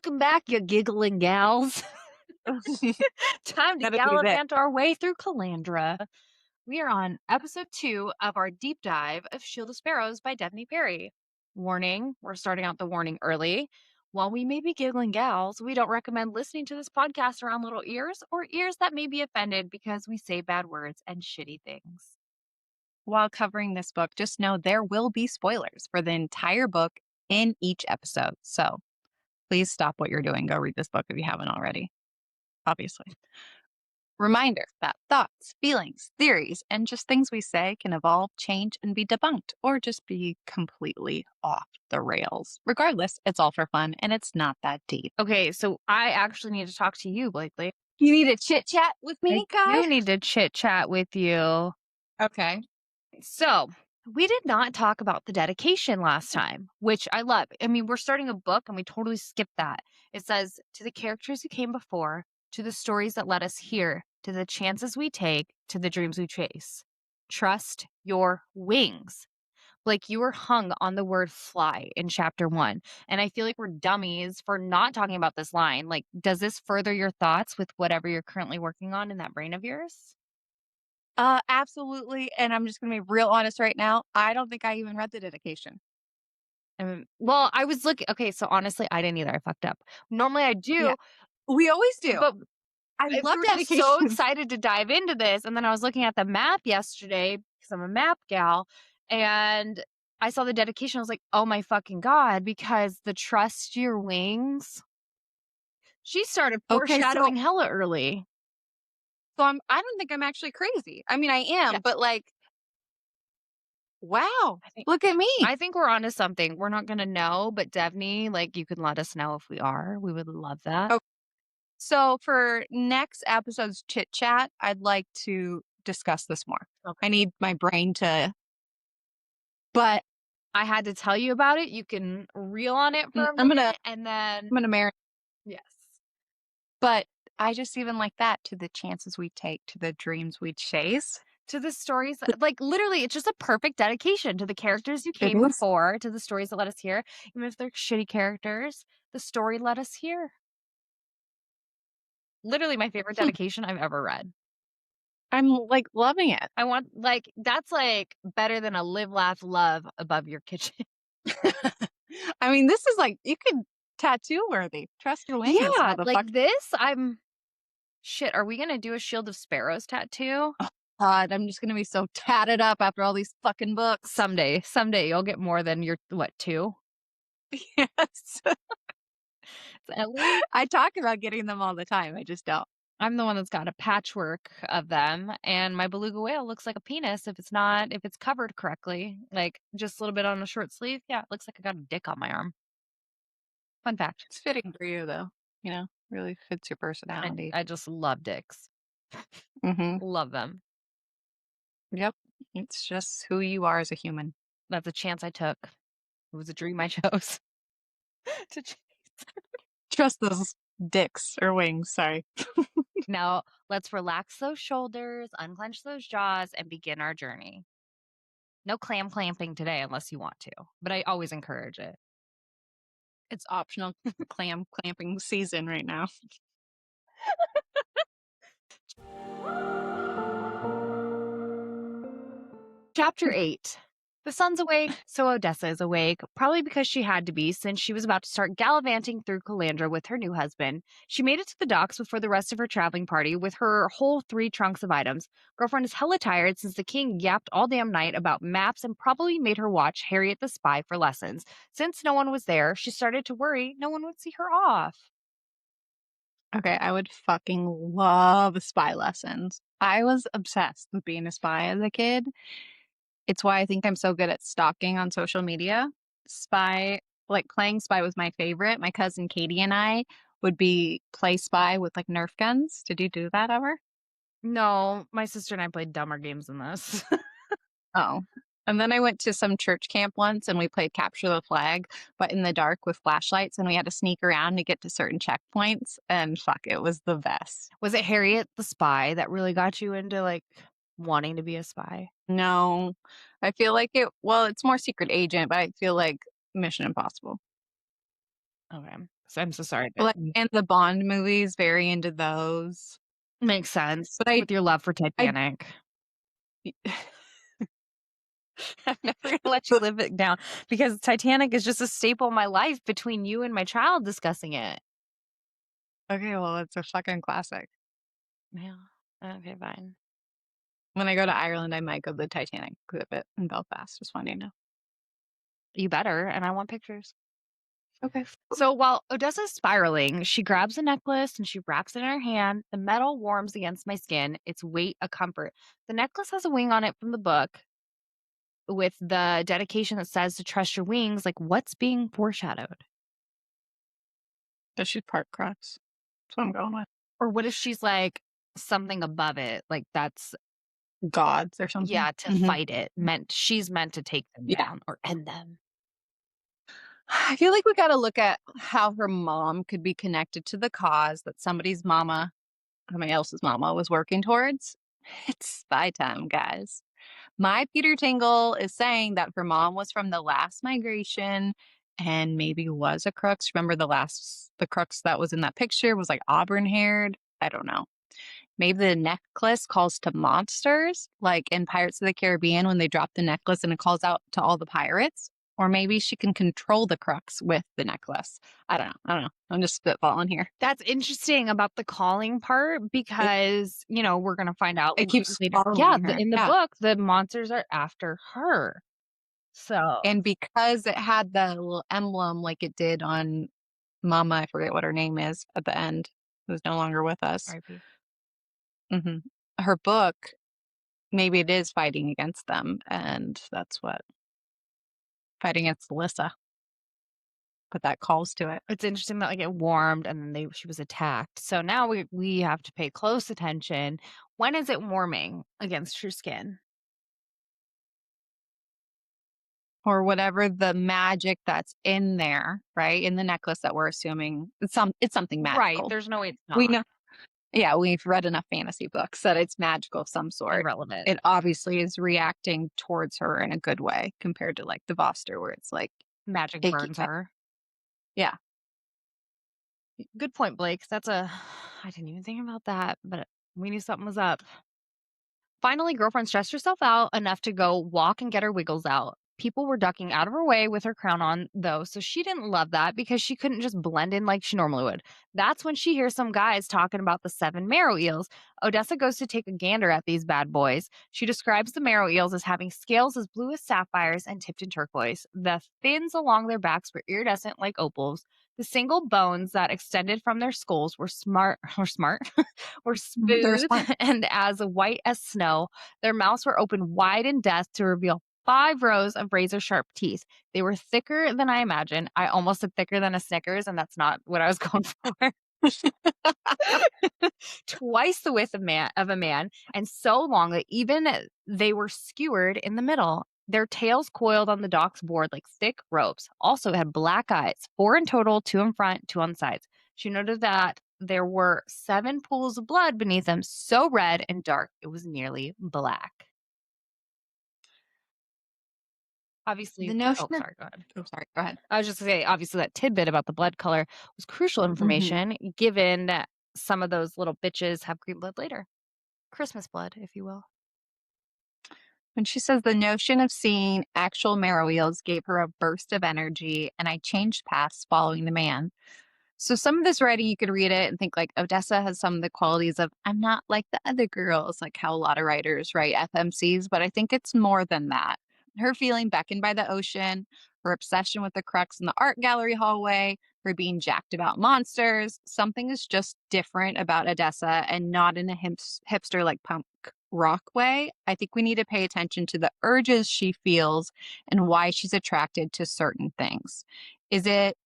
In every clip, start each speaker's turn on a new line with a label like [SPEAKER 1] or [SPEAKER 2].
[SPEAKER 1] Welcome back, you giggling gals. Time to
[SPEAKER 2] Gotta do that.
[SPEAKER 1] gallivant our way through Calandra. We are on episode 2 of our deep dive of Shield of Sparrows by Devney Perry. Warning, we're starting out the warning early. While we may be giggling gals, we don't recommend listening to this podcast around little ears or ears that may be offended because we say bad words and shitty things.
[SPEAKER 2] While covering this book, just know there will be spoilers for the entire book in each episode. So please stop what you're doing. Go read this book if you haven't already, obviously. Reminder that thoughts, feelings, theories, and just things we say can evolve, change, and be debunked, or just be completely off the rails. Regardless, it's all for fun, and it's not that deep.
[SPEAKER 1] Okay, so I actually need to talk to you, Blakely.
[SPEAKER 2] You need a chit-chat with me,
[SPEAKER 1] I
[SPEAKER 2] guy?
[SPEAKER 1] do need to chit-chat with you.
[SPEAKER 2] Okay.
[SPEAKER 1] So, we did not talk about the dedication last time, which I love. I mean, we're starting a book and we totally skipped that. It says, to the characters who came before, to the stories that led us here, to the chances we take, to the dreams we chase. Trust your wings. Like you were hung on the word fly in chapter 1. And I feel like we're dummies for not talking about this line. Like, does this further your thoughts with whatever you're currently working on in that brain of yours?
[SPEAKER 2] Absolutely. And I'm just going to be real honest right now. I don't think I even read the dedication.
[SPEAKER 1] Well, I was looking. Okay, so honestly, I didn't either. I fucked up. Normally, I do,
[SPEAKER 2] Yeah, we always do.
[SPEAKER 1] but
[SPEAKER 2] I love
[SPEAKER 1] we were just so
[SPEAKER 2] dedications.
[SPEAKER 1] excited to dive into this. And then I was looking at the map yesterday because I'm a map gal, and I saw the dedication. I was like, oh my fucking God, because the trust your wings. She started
[SPEAKER 2] Okay,
[SPEAKER 1] foreshadowing hella early.
[SPEAKER 2] I don't think I'm actually crazy. I mean, I am,
[SPEAKER 1] Yeah.
[SPEAKER 2] but like, wow,
[SPEAKER 1] I think
[SPEAKER 2] look at me.
[SPEAKER 1] I think we're onto something. We're not gonna know, but Devney, like you can let us know if we are. We would love that.
[SPEAKER 2] Okay. So for next episode's chit chat, I'd like to discuss this more.
[SPEAKER 1] Okay.
[SPEAKER 2] I need my brain to, but
[SPEAKER 1] I had to tell you about it. You can reel on it for a
[SPEAKER 2] I'm
[SPEAKER 1] minute and then
[SPEAKER 2] gonna marry.
[SPEAKER 1] yes.
[SPEAKER 2] But I just even like that, to the chances we take, to the dreams we chase.
[SPEAKER 1] To the stories like literally it's just a perfect dedication to the characters who came
[SPEAKER 2] is.
[SPEAKER 1] before, to the stories that let us hear. Even if they're shitty characters, the story let us hear. Literally my favorite dedication I've ever read.
[SPEAKER 2] I'm like loving it.
[SPEAKER 1] I want like that's like better than a live, laugh, love above your kitchen.
[SPEAKER 2] I mean, this is like, you could tattoo worthy. Trust your wings.
[SPEAKER 1] Yeah, like
[SPEAKER 2] Motherfucker.
[SPEAKER 1] this, shit, are we gonna do a Shield of Sparrows tattoo?
[SPEAKER 2] God, I'm just gonna be so tatted up after all these fucking books.
[SPEAKER 1] Someday you'll get more than your, what, 2?
[SPEAKER 2] Yes.
[SPEAKER 1] At least
[SPEAKER 2] I talk about getting them all the time. I just don't.
[SPEAKER 1] I'm the one that's got a patchwork of them, and my beluga whale looks like a penis if it's covered correctly, like just a little bit on a short sleeve. Yeah, it looks like I got a dick on my arm. Fun fact.
[SPEAKER 2] It's fitting for you, though. You know, really fits your personality.
[SPEAKER 1] I just love dicks.
[SPEAKER 2] Mm-hmm.
[SPEAKER 1] Love them.
[SPEAKER 2] Yep. It's just who you are as a human.
[SPEAKER 1] That's a chance I took. It was a dream I chose to chase.
[SPEAKER 2] Trust those dicks or wings. Sorry.
[SPEAKER 1] Now, let's relax those shoulders, unclench those jaws, and begin our journey. No clamping today unless you want to, but I always encourage it.
[SPEAKER 2] It's optional clam clamping season right now.
[SPEAKER 1] Chapter 8. The sun's awake, so Odessa is awake, probably because she had to be since she was about to start gallivanting through Calandra with her new husband. She made it to the docks before the rest of her traveling party with her whole 3 trunks of items. Girlfriend is hella tired since the king yapped all damn night about maps and probably made her watch Harriet the Spy for lessons. Since no one was there, she started to worry no one would see her off.
[SPEAKER 2] Okay, I would fucking love spy lessons. I was obsessed with being a spy as a kid. It's why I think I'm so good at stalking on social media. Playing spy was my favorite. My cousin Katie and I would play spy with like Nerf guns. Did you do that ever?
[SPEAKER 1] No, my sister and I played dumber games than this.
[SPEAKER 2] Oh. And then I went to some church camp once and we played capture the flag, but in the dark with flashlights, and we had to sneak around to get to certain checkpoints, and fuck, it was the best.
[SPEAKER 1] Was it Harriet the Spy that really got you into like wanting to be a spy?
[SPEAKER 2] No, I feel like it's more Secret Agent, but I feel like Mission Impossible.
[SPEAKER 1] Okay. So I'm so sorry.
[SPEAKER 2] Like, and the Bond movies, very into those.
[SPEAKER 1] Makes sense
[SPEAKER 2] But
[SPEAKER 1] with your love for
[SPEAKER 2] I
[SPEAKER 1] Titanic. I'm never gonna let you live it down because Titanic is just a staple in my life between you and my child discussing it.
[SPEAKER 2] okay, well, it's a fucking classic.
[SPEAKER 1] Yeah. Okay, fine.
[SPEAKER 2] When I go to Ireland, I might go to the Titanic exhibit in Belfast, just wanting to know.
[SPEAKER 1] You better, and I want pictures.
[SPEAKER 2] Okay.
[SPEAKER 1] So while Odessa's spiraling, she grabs a necklace and she wraps it in her hand. The metal warms against my skin, its weight a comfort. The necklace has a wing on it from the book with the dedication that says to trust your wings. Like, what's being foreshadowed?
[SPEAKER 2] Does she part crux? That's what I'm going with.
[SPEAKER 1] Or what if she's like something above it? Like, that's,
[SPEAKER 2] Gods or something.
[SPEAKER 1] yeah, to
[SPEAKER 2] Mhm.
[SPEAKER 1] fight it. She's meant to take them
[SPEAKER 2] Yeah.
[SPEAKER 1] down or end them.
[SPEAKER 2] I feel like we gotta look at how her mom could be connected to the cause that somebody else's mama was working towards. It's spy time, guys. My Peter Tingle is saying that her mom was from the last migration and maybe was a crux. Remember the crux that was in that picture was like auburn haired? I don't know. Maybe the necklace calls to monsters, like in Pirates of the Caribbean when they drop the necklace and it calls out to all the pirates. Or maybe she can control the crux with the necklace. I don't know. I don't know. I'm just spitballing here.
[SPEAKER 1] That's interesting about the calling part
[SPEAKER 2] It,
[SPEAKER 1] because, we're going to find out
[SPEAKER 2] it keeps
[SPEAKER 1] later. Yeah,
[SPEAKER 2] following her.
[SPEAKER 1] in the
[SPEAKER 2] Yeah.
[SPEAKER 1] book, the monsters are after her. So,
[SPEAKER 2] And because it had the little emblem like it did on Mama, I forget what her name is at the end, who's no longer with us.
[SPEAKER 1] RIP.
[SPEAKER 2] Mhm. Her book, maybe it is fighting against them, and that's what fighting against Alyssa, but that calls to it.
[SPEAKER 1] It's interesting that like it warmed and then she was attacked. So now we have to pay close attention. When is it warming against her skin?
[SPEAKER 2] Or whatever the magic that's in there, right? In the necklace that we're assuming it's something
[SPEAKER 1] Right.
[SPEAKER 2] magical.
[SPEAKER 1] There's no way it's
[SPEAKER 2] We
[SPEAKER 1] not
[SPEAKER 2] know yeah, we've read enough fantasy books that it's magical of some
[SPEAKER 1] and
[SPEAKER 2] sort.
[SPEAKER 1] relevant.
[SPEAKER 2] It obviously is reacting towards her in a good way compared to like the Voster where it's like
[SPEAKER 1] Magic
[SPEAKER 2] icky.
[SPEAKER 1] burns her.
[SPEAKER 2] Yeah.
[SPEAKER 1] Good point, Blake. I didn't even think about that, but we knew something was up. Finally, girlfriend stressed herself out enough to go walk and get her wiggles out. People were ducking out of her way with her crown on, though, so she didn't love that because she couldn't just blend in like she normally would. That's when she hears some guys talking about the 7 marrow eels. Odessa goes to take a gander at these bad boys. She describes the marrow eels as having scales as blue as sapphires and tipped in turquoise. The fins along their backs were iridescent like opals. The single bones that extended from their skulls were smart, were
[SPEAKER 2] Mhm. They're
[SPEAKER 1] smooth
[SPEAKER 2] smart.
[SPEAKER 1] and as white as snow. Their mouths were open wide in death to reveal 5 rows of razor sharp teeth. They were thicker than I imagined. I almost said thicker than a Snickers, and that's not what I was going for. Twice the width of a man, and so long that even they were skewered in the middle. Their tails coiled on the dock's board like thick ropes. Also had black eyes, 4 in total, 2 in front, 2 on the sides. She noted that there were 7 pools of blood beneath them, so red and dark it was nearly black.
[SPEAKER 2] The
[SPEAKER 1] Obviously, oh,
[SPEAKER 2] notion of
[SPEAKER 1] sorry, go ahead.
[SPEAKER 2] oh, sorry, go ahead.
[SPEAKER 1] I was just gonna say, obviously, that tidbit about the blood color was crucial
[SPEAKER 2] Mhm.
[SPEAKER 1] information given that some of those little bitches have green blood later. Christmas blood, if you will.
[SPEAKER 2] When she says the notion of seeing actual marrow eels gave her a burst of energy, and I changed paths following the man. So some of this writing, you could read it and think like Odessa has some of the qualities of I'm not like the other girls, like how a lot of writers write FMCs, but I think it's more than that. Her feeling beckoned by the ocean, her obsession with the crux in the art gallery hallway, her being jacked about monsters. Something is just different about Odessa and not in a hipster like punk rock way. I think we need to pay attention to the urges she feels and why she's attracted to certain things. Is it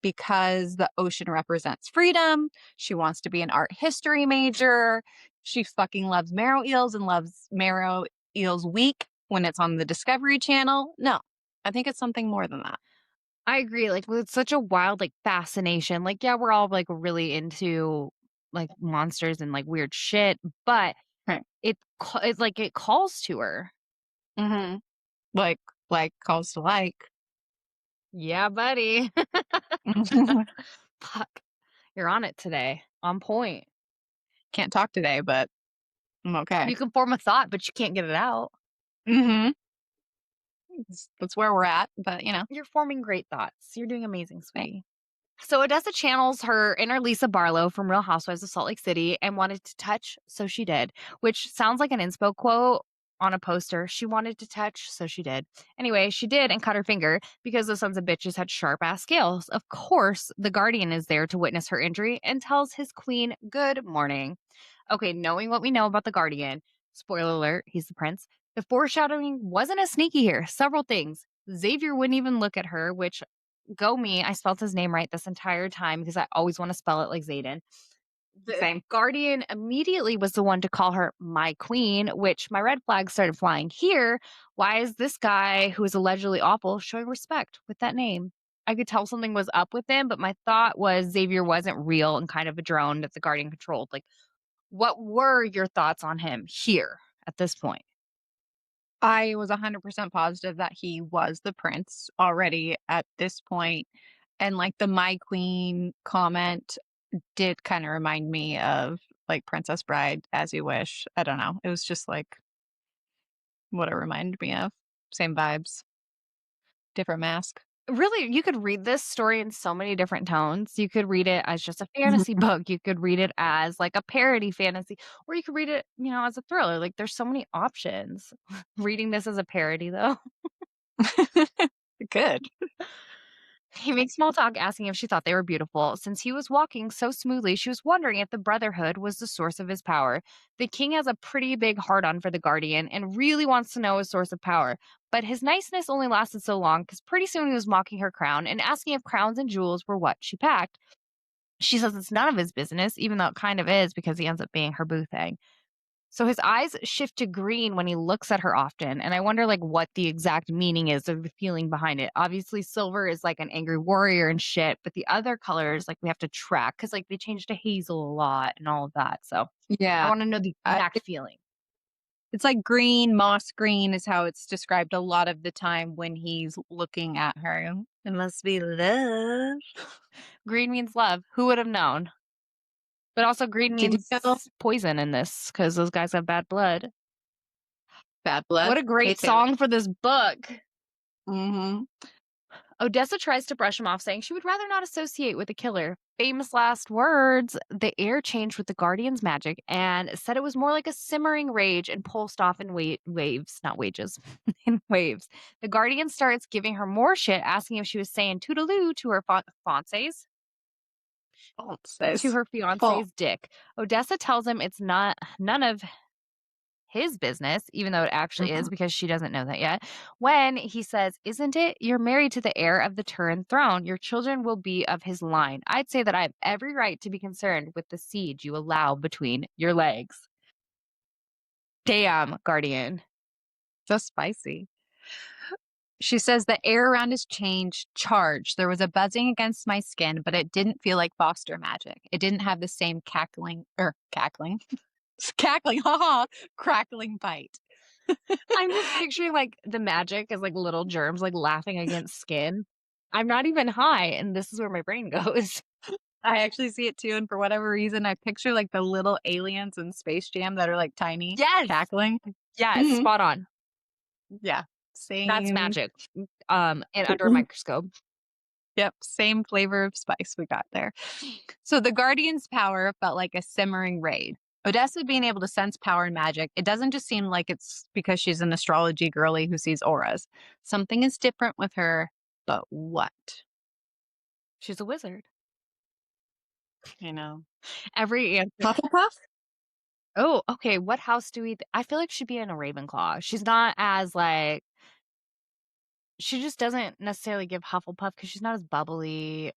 [SPEAKER 2] because the ocean represents freedom? She wants to be an art history major. She fucking loves marrow eels and loves Marrow Eels Week when it's on the Discovery Channel. No, I think it's something more than that.
[SPEAKER 1] I agree. Like, with such a wild, like, fascination. Like, yeah, we're all like really into like monsters and like weird shit, but
[SPEAKER 2] Right.
[SPEAKER 1] it's like it calls to her.
[SPEAKER 2] Mm-hmm. Like calls to like.
[SPEAKER 1] Yeah, buddy. Fuck. You're on it today. On point.
[SPEAKER 2] Can't talk today, but I'm okay.
[SPEAKER 1] You can form a thought, but you can't get it out.
[SPEAKER 2] Mhm. That's where we're at, but,
[SPEAKER 1] You're forming great thoughts. You're doing amazing,
[SPEAKER 2] thanks.
[SPEAKER 1] sweetie. So Odessa channels her inner Lisa Barlow from Real Housewives of Salt Lake City and wanted to touch, so she did, which sounds like an inspo quote on a poster. She wanted to touch, so she did. Anyway, she did and cut her finger because those sons of bitches had sharp ass scales. Of course, the Guardian is there to witness her injury and tells his queen good morning. Okay, knowing what we know about the Guardian, spoiler alert, he's the prince. The foreshadowing wasn't as sneaky here. Several things. Xavier wouldn't even look at her, which go me. I spelled his name right this entire time because I always want to spell it like Zayden. The
[SPEAKER 2] Same.
[SPEAKER 1] Guardian immediately was the one to call her my queen, which my red flag started flying here. Why is this guy who is allegedly awful showing respect with that name? I could tell something was up with him, but my thought was Xavier wasn't real and kind of a drone that the Guardian controlled. Like, what were your thoughts on him here at this point?
[SPEAKER 2] I was 100% positive that he was the prince already at this point, and, like, the "My Queen" comment did kinda remind me of, like, Princess Bride, As You Wish. I don't know. It was just, like, what it reminded me of. Same vibes, different mask.
[SPEAKER 1] Really, you could read this story in so many different tones. You could read it as just a fantasy
[SPEAKER 2] Mhm.
[SPEAKER 1] book. You could read it as like a parody fantasy, or you could read it, as a thriller. Like there's so many options. Reading this as a parody, though,
[SPEAKER 2] Good.
[SPEAKER 1] he makes small talk asking if she thought they were beautiful. Since he was walking so smoothly, she was wondering if the Brotherhood was the source of his power. The king has a pretty big heart on for the Guardian and really wants to know his source of power. But his niceness only lasted so long because pretty soon he was mocking her crown and asking if crowns and jewels were what she packed. She says it's none of his business, even though it kind of is because he ends up being her boo thing. So his eyes shift to green when he looks at her often, and I wonder like what the exact meaning is of the feeling behind it. Obviously, silver is like an angry warrior and shit, but the other colors like we have to track because like they changed to hazel a lot and all of that. So I
[SPEAKER 2] Yeah.
[SPEAKER 1] want to know the
[SPEAKER 2] I
[SPEAKER 1] exact feeling.
[SPEAKER 2] It's like green, moss green is how it's described a lot of the time when he's looking at her. It must be love.
[SPEAKER 1] Green means love. Who would have known? But also, green
[SPEAKER 2] Did you
[SPEAKER 1] means
[SPEAKER 2] know
[SPEAKER 1] poison in this because those guys have bad blood.
[SPEAKER 2] Bad
[SPEAKER 1] What
[SPEAKER 2] Blood?
[SPEAKER 1] a
[SPEAKER 2] Me
[SPEAKER 1] great
[SPEAKER 2] too.
[SPEAKER 1] song for this book.
[SPEAKER 2] Mhm.
[SPEAKER 1] Odessa tries to brush him off, saying she would rather not associate with the killer. Famous last words. The air changed with the Guardian's magic and said it was more like a simmering rage and pulsed off in waves, not wages, in waves. The Guardian starts giving her more shit, asking if she was saying toodaloo to her
[SPEAKER 2] Don't
[SPEAKER 1] to
[SPEAKER 2] says
[SPEAKER 1] her
[SPEAKER 2] fall.
[SPEAKER 1] fiance's dick. Odessa tells him it's not none of his business, even though it actually is
[SPEAKER 2] Mhm.
[SPEAKER 1] because she doesn't know that yet. When he says, "Isn't it? You're married to the heir of the Turin throne. Your children will be of his line. I'd say that I have every right to be concerned with the seed you allow between your legs." Damn, Guardian.
[SPEAKER 2] So spicy. She says the air around his change charged. There was a buzzing against my skin, but it didn't feel like Foster magic. It didn't have the same cackling, cackling, haha, crackling bite.
[SPEAKER 1] I'm just picturing like the magic as like little germs like laughing against skin. I'm not even high, and this is where my brain goes.
[SPEAKER 2] I actually see it too, and for whatever reason, I picture like the little aliens in Space Jam that are like tiny,
[SPEAKER 1] Yes.
[SPEAKER 2] cackling.
[SPEAKER 1] Yes,
[SPEAKER 2] Mhm.
[SPEAKER 1] spot on.
[SPEAKER 2] Yeah,
[SPEAKER 1] That's
[SPEAKER 2] same.
[SPEAKER 1] magic. And under a microscope.
[SPEAKER 2] Yep, same flavor of spice we got there. So the Guardian's power felt like a simmering raid. Odessa being able to sense power and magic, it doesn't just seem like it's because she's an astrology girly who sees auras. Something is different with her, but what?
[SPEAKER 1] She's a wizard.
[SPEAKER 2] You know.
[SPEAKER 1] Every answer.
[SPEAKER 2] Hufflepuff?
[SPEAKER 1] Oh, okay. What house do we I feel like she'd be in a Ravenclaw. She's not as, like she just doesn't necessarily give Hufflepuff because she's not as bubbly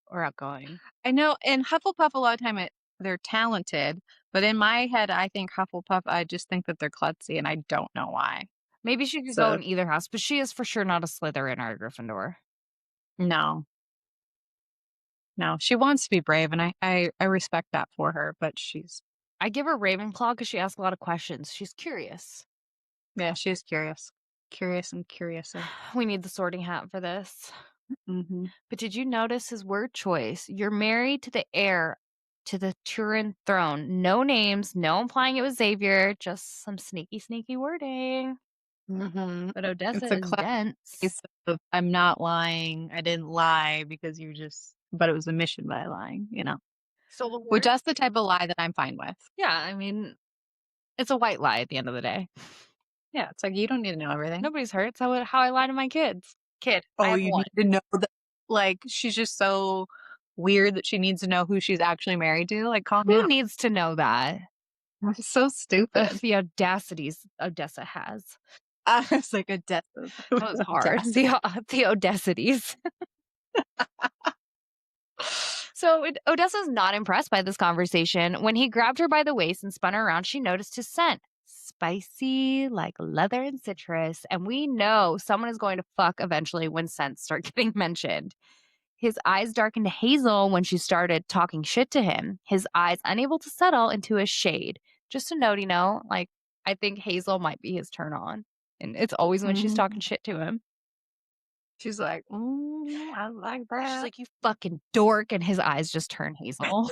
[SPEAKER 1] or outgoing.
[SPEAKER 2] I know in Hufflepuff a lot of time they're talented, but in my head I think Hufflepuff, I just think that they're klutzy and I don't know why.
[SPEAKER 1] Maybe she could go
[SPEAKER 2] So
[SPEAKER 1] in either house, but she is for sure not a Slytherin or a Gryffindor.
[SPEAKER 2] no. No, she wants to be brave and I respect that for her, but she's
[SPEAKER 1] I give her Ravenclaw because she asks a lot of questions. She's curious.
[SPEAKER 2] yeah, she's curious. Curious and curiouser.
[SPEAKER 1] We need the sorting hat for this.
[SPEAKER 2] Mhm.
[SPEAKER 1] But did you notice his word choice? You're married to the heir to the Turin throne. No names, no implying it was Xavier, just some sneaky, sneaky wording.
[SPEAKER 2] Mhm.
[SPEAKER 1] But Odessa
[SPEAKER 2] It's a
[SPEAKER 1] is
[SPEAKER 2] classic
[SPEAKER 1] dense.
[SPEAKER 2] case of I'm not lying. I didn't lie because but it was a mission by lying,
[SPEAKER 1] So the
[SPEAKER 2] Which
[SPEAKER 1] word?
[SPEAKER 2] that's the type of lie that I'm fine with.
[SPEAKER 1] Yeah, I mean, it's a white lie at the end of the day.
[SPEAKER 2] Yeah, it's like you don't need to know everything.
[SPEAKER 1] Nobody's hurt. It's how I lie to my kids. Kid, I
[SPEAKER 2] Oh,
[SPEAKER 1] have
[SPEAKER 2] you
[SPEAKER 1] one.
[SPEAKER 2] need to know that like she's just so weird that she needs to know who she's actually married to. Like, calm
[SPEAKER 1] Who
[SPEAKER 2] down.
[SPEAKER 1] needs to know that?
[SPEAKER 2] It's so stupid.
[SPEAKER 1] The audacities Odessa has.
[SPEAKER 2] It's like a death
[SPEAKER 1] That was hard.
[SPEAKER 2] audacity.
[SPEAKER 1] The audacities. So Odessa's not impressed by this conversation. When he grabbed her by the waist and spun her around, she noticed his scent. Spicy, like leather and citrus. And we know someone is going to fuck eventually when scents start getting mentioned. His eyes darkened to hazel when she started talking shit to him, his eyes unable to settle into a shade. Just a note, like, I think hazel might be his turn on. And it's always when she's
[SPEAKER 2] Mhm.
[SPEAKER 1] talking shit to him.
[SPEAKER 2] She's like, I like
[SPEAKER 1] She's
[SPEAKER 2] that.
[SPEAKER 1] like, you fucking dork. And his eyes just turn hazel.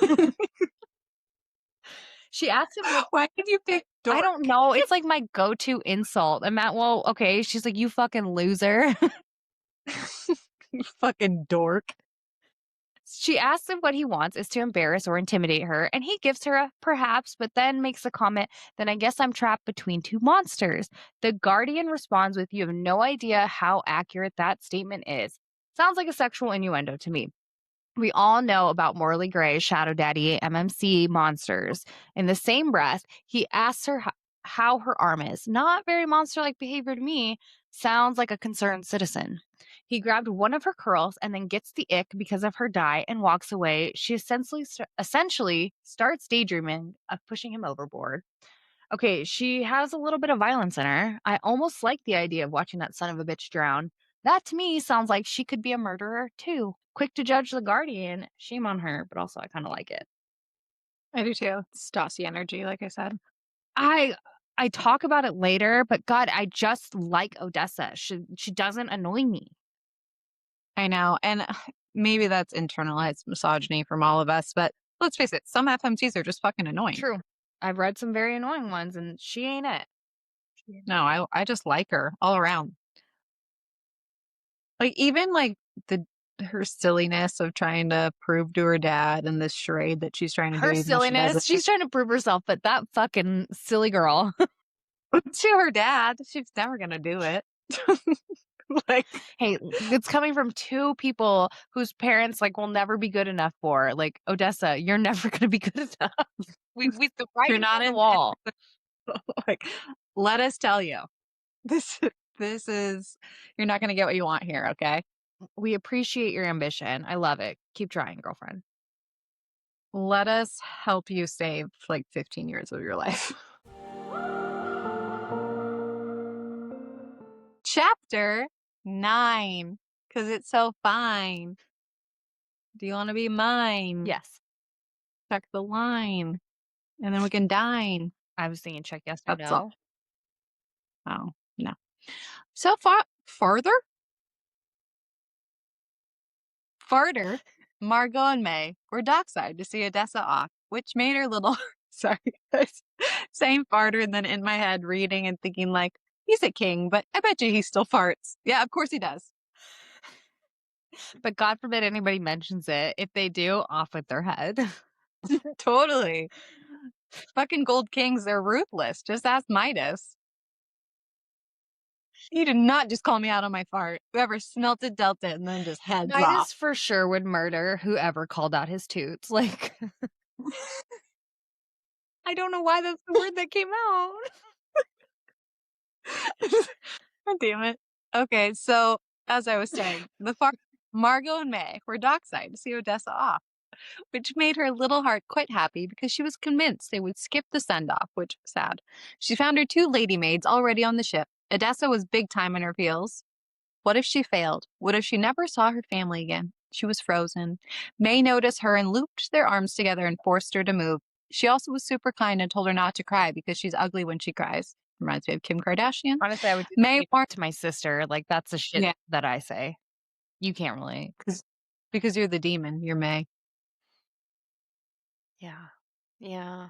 [SPEAKER 1] She asked him what.
[SPEAKER 2] Why did you pick
[SPEAKER 1] I
[SPEAKER 2] dork?
[SPEAKER 1] don't know. It's like my go-to insult. And Matt, well, okay. She's like, you fucking loser.
[SPEAKER 2] You fucking dork.
[SPEAKER 1] She asks him what he wants is to embarrass or intimidate her, and he gives her a perhaps, but then makes a comment, then I guess I'm trapped between two monsters. The Guardian responds with, you have no idea how accurate that statement is. Sounds like a sexual innuendo to me. We all know about Morley Gray's Shadow Daddy MMC monsters. In the same breath, he asks her how her arm is. Not very monster like behavior to me. Sounds like a concerned citizen. He grabbed one of her curls and then gets the ick because of her dye and walks away. She essentially starts daydreaming of pushing him overboard. Okay, she has a little bit of violence in her. I almost like the idea of watching that son of a bitch drown. That to me sounds like she could be a murderer too. Quick to judge the Guardian. Shame on her, but also I kind of like it.
[SPEAKER 2] I do too. It's Stassi energy, like I said.
[SPEAKER 1] I I talk about it later, but God, I just like Odessa. She doesn't annoy me.
[SPEAKER 2] I know. And maybe that's internalized misogyny from all of us, but let's face it, some FMCs are just fucking annoying.
[SPEAKER 1] True. I've read some very annoying ones, and she ain't it.
[SPEAKER 2] No, I just like her all around. Like even like the her silliness of trying to prove to her dad and this charade that she's trying to do
[SPEAKER 1] Her
[SPEAKER 2] even though she
[SPEAKER 1] silliness,
[SPEAKER 2] doesn't.
[SPEAKER 1] she's trying to prove herself, but that fucking silly girl.
[SPEAKER 2] To her dad, she's never gonna do it. Like
[SPEAKER 1] Hey, it's coming from two people whose parents like will never be good enough for. Like Odessa, you're never going to be good enough. We the
[SPEAKER 2] you're
[SPEAKER 1] writing's
[SPEAKER 2] not
[SPEAKER 1] on the
[SPEAKER 2] in
[SPEAKER 1] wall.
[SPEAKER 2] like let us tell you. This this is you're not gonna get what you want here, okay?
[SPEAKER 1] We appreciate your ambition. I love it. Keep trying, girlfriend.
[SPEAKER 2] Let us help you save like 15 years of your life. Chapter 9, because it's so fine. Do you want to be mine?
[SPEAKER 1] Yes,
[SPEAKER 2] Check the line, and then we can dine.
[SPEAKER 1] I was thinking check yes or
[SPEAKER 2] That's all.
[SPEAKER 1] no.
[SPEAKER 2] Oh, no. So farther, Margot and May were dockside to see Odessa off, which made her little, sorry, guys, saying farther and then in my head reading and thinking like, he's a king, but I bet you he still farts. Yeah, of course he does.
[SPEAKER 1] But God forbid anybody mentions it. If they do, off with their head.
[SPEAKER 2] Totally. Fucking gold kings, they're ruthless. Just ask Midas. He did not just call me out on my fart. Whoever smelt it, dealt it, and then just heads off.
[SPEAKER 1] Midas for sure would murder whoever called out his toots. Like, I don't know why that's the word that came out.
[SPEAKER 2] God damn it. Okay, so as I was saying, Margot and May were dockside to see Odessa off, which made her little heart quite happy because she was convinced they would skip the send-off, which was sad. She found her two lady maids already on the ship. Odessa was big time in her feels. What if she failed? What if she never saw her family again? She was frozen. May noticed her and looped their arms together and forced her to move. She also was super kind and told her not to cry because she's ugly when she cries. Reminds me of Kim Kardashian.
[SPEAKER 1] Honestly, I would do the
[SPEAKER 2] May
[SPEAKER 1] same
[SPEAKER 2] warned,
[SPEAKER 1] to my sister. Like, that's the shit
[SPEAKER 2] yeah,
[SPEAKER 1] that I say. You can't relate.
[SPEAKER 2] Because you're the demon. You're May.
[SPEAKER 1] Yeah. Yeah.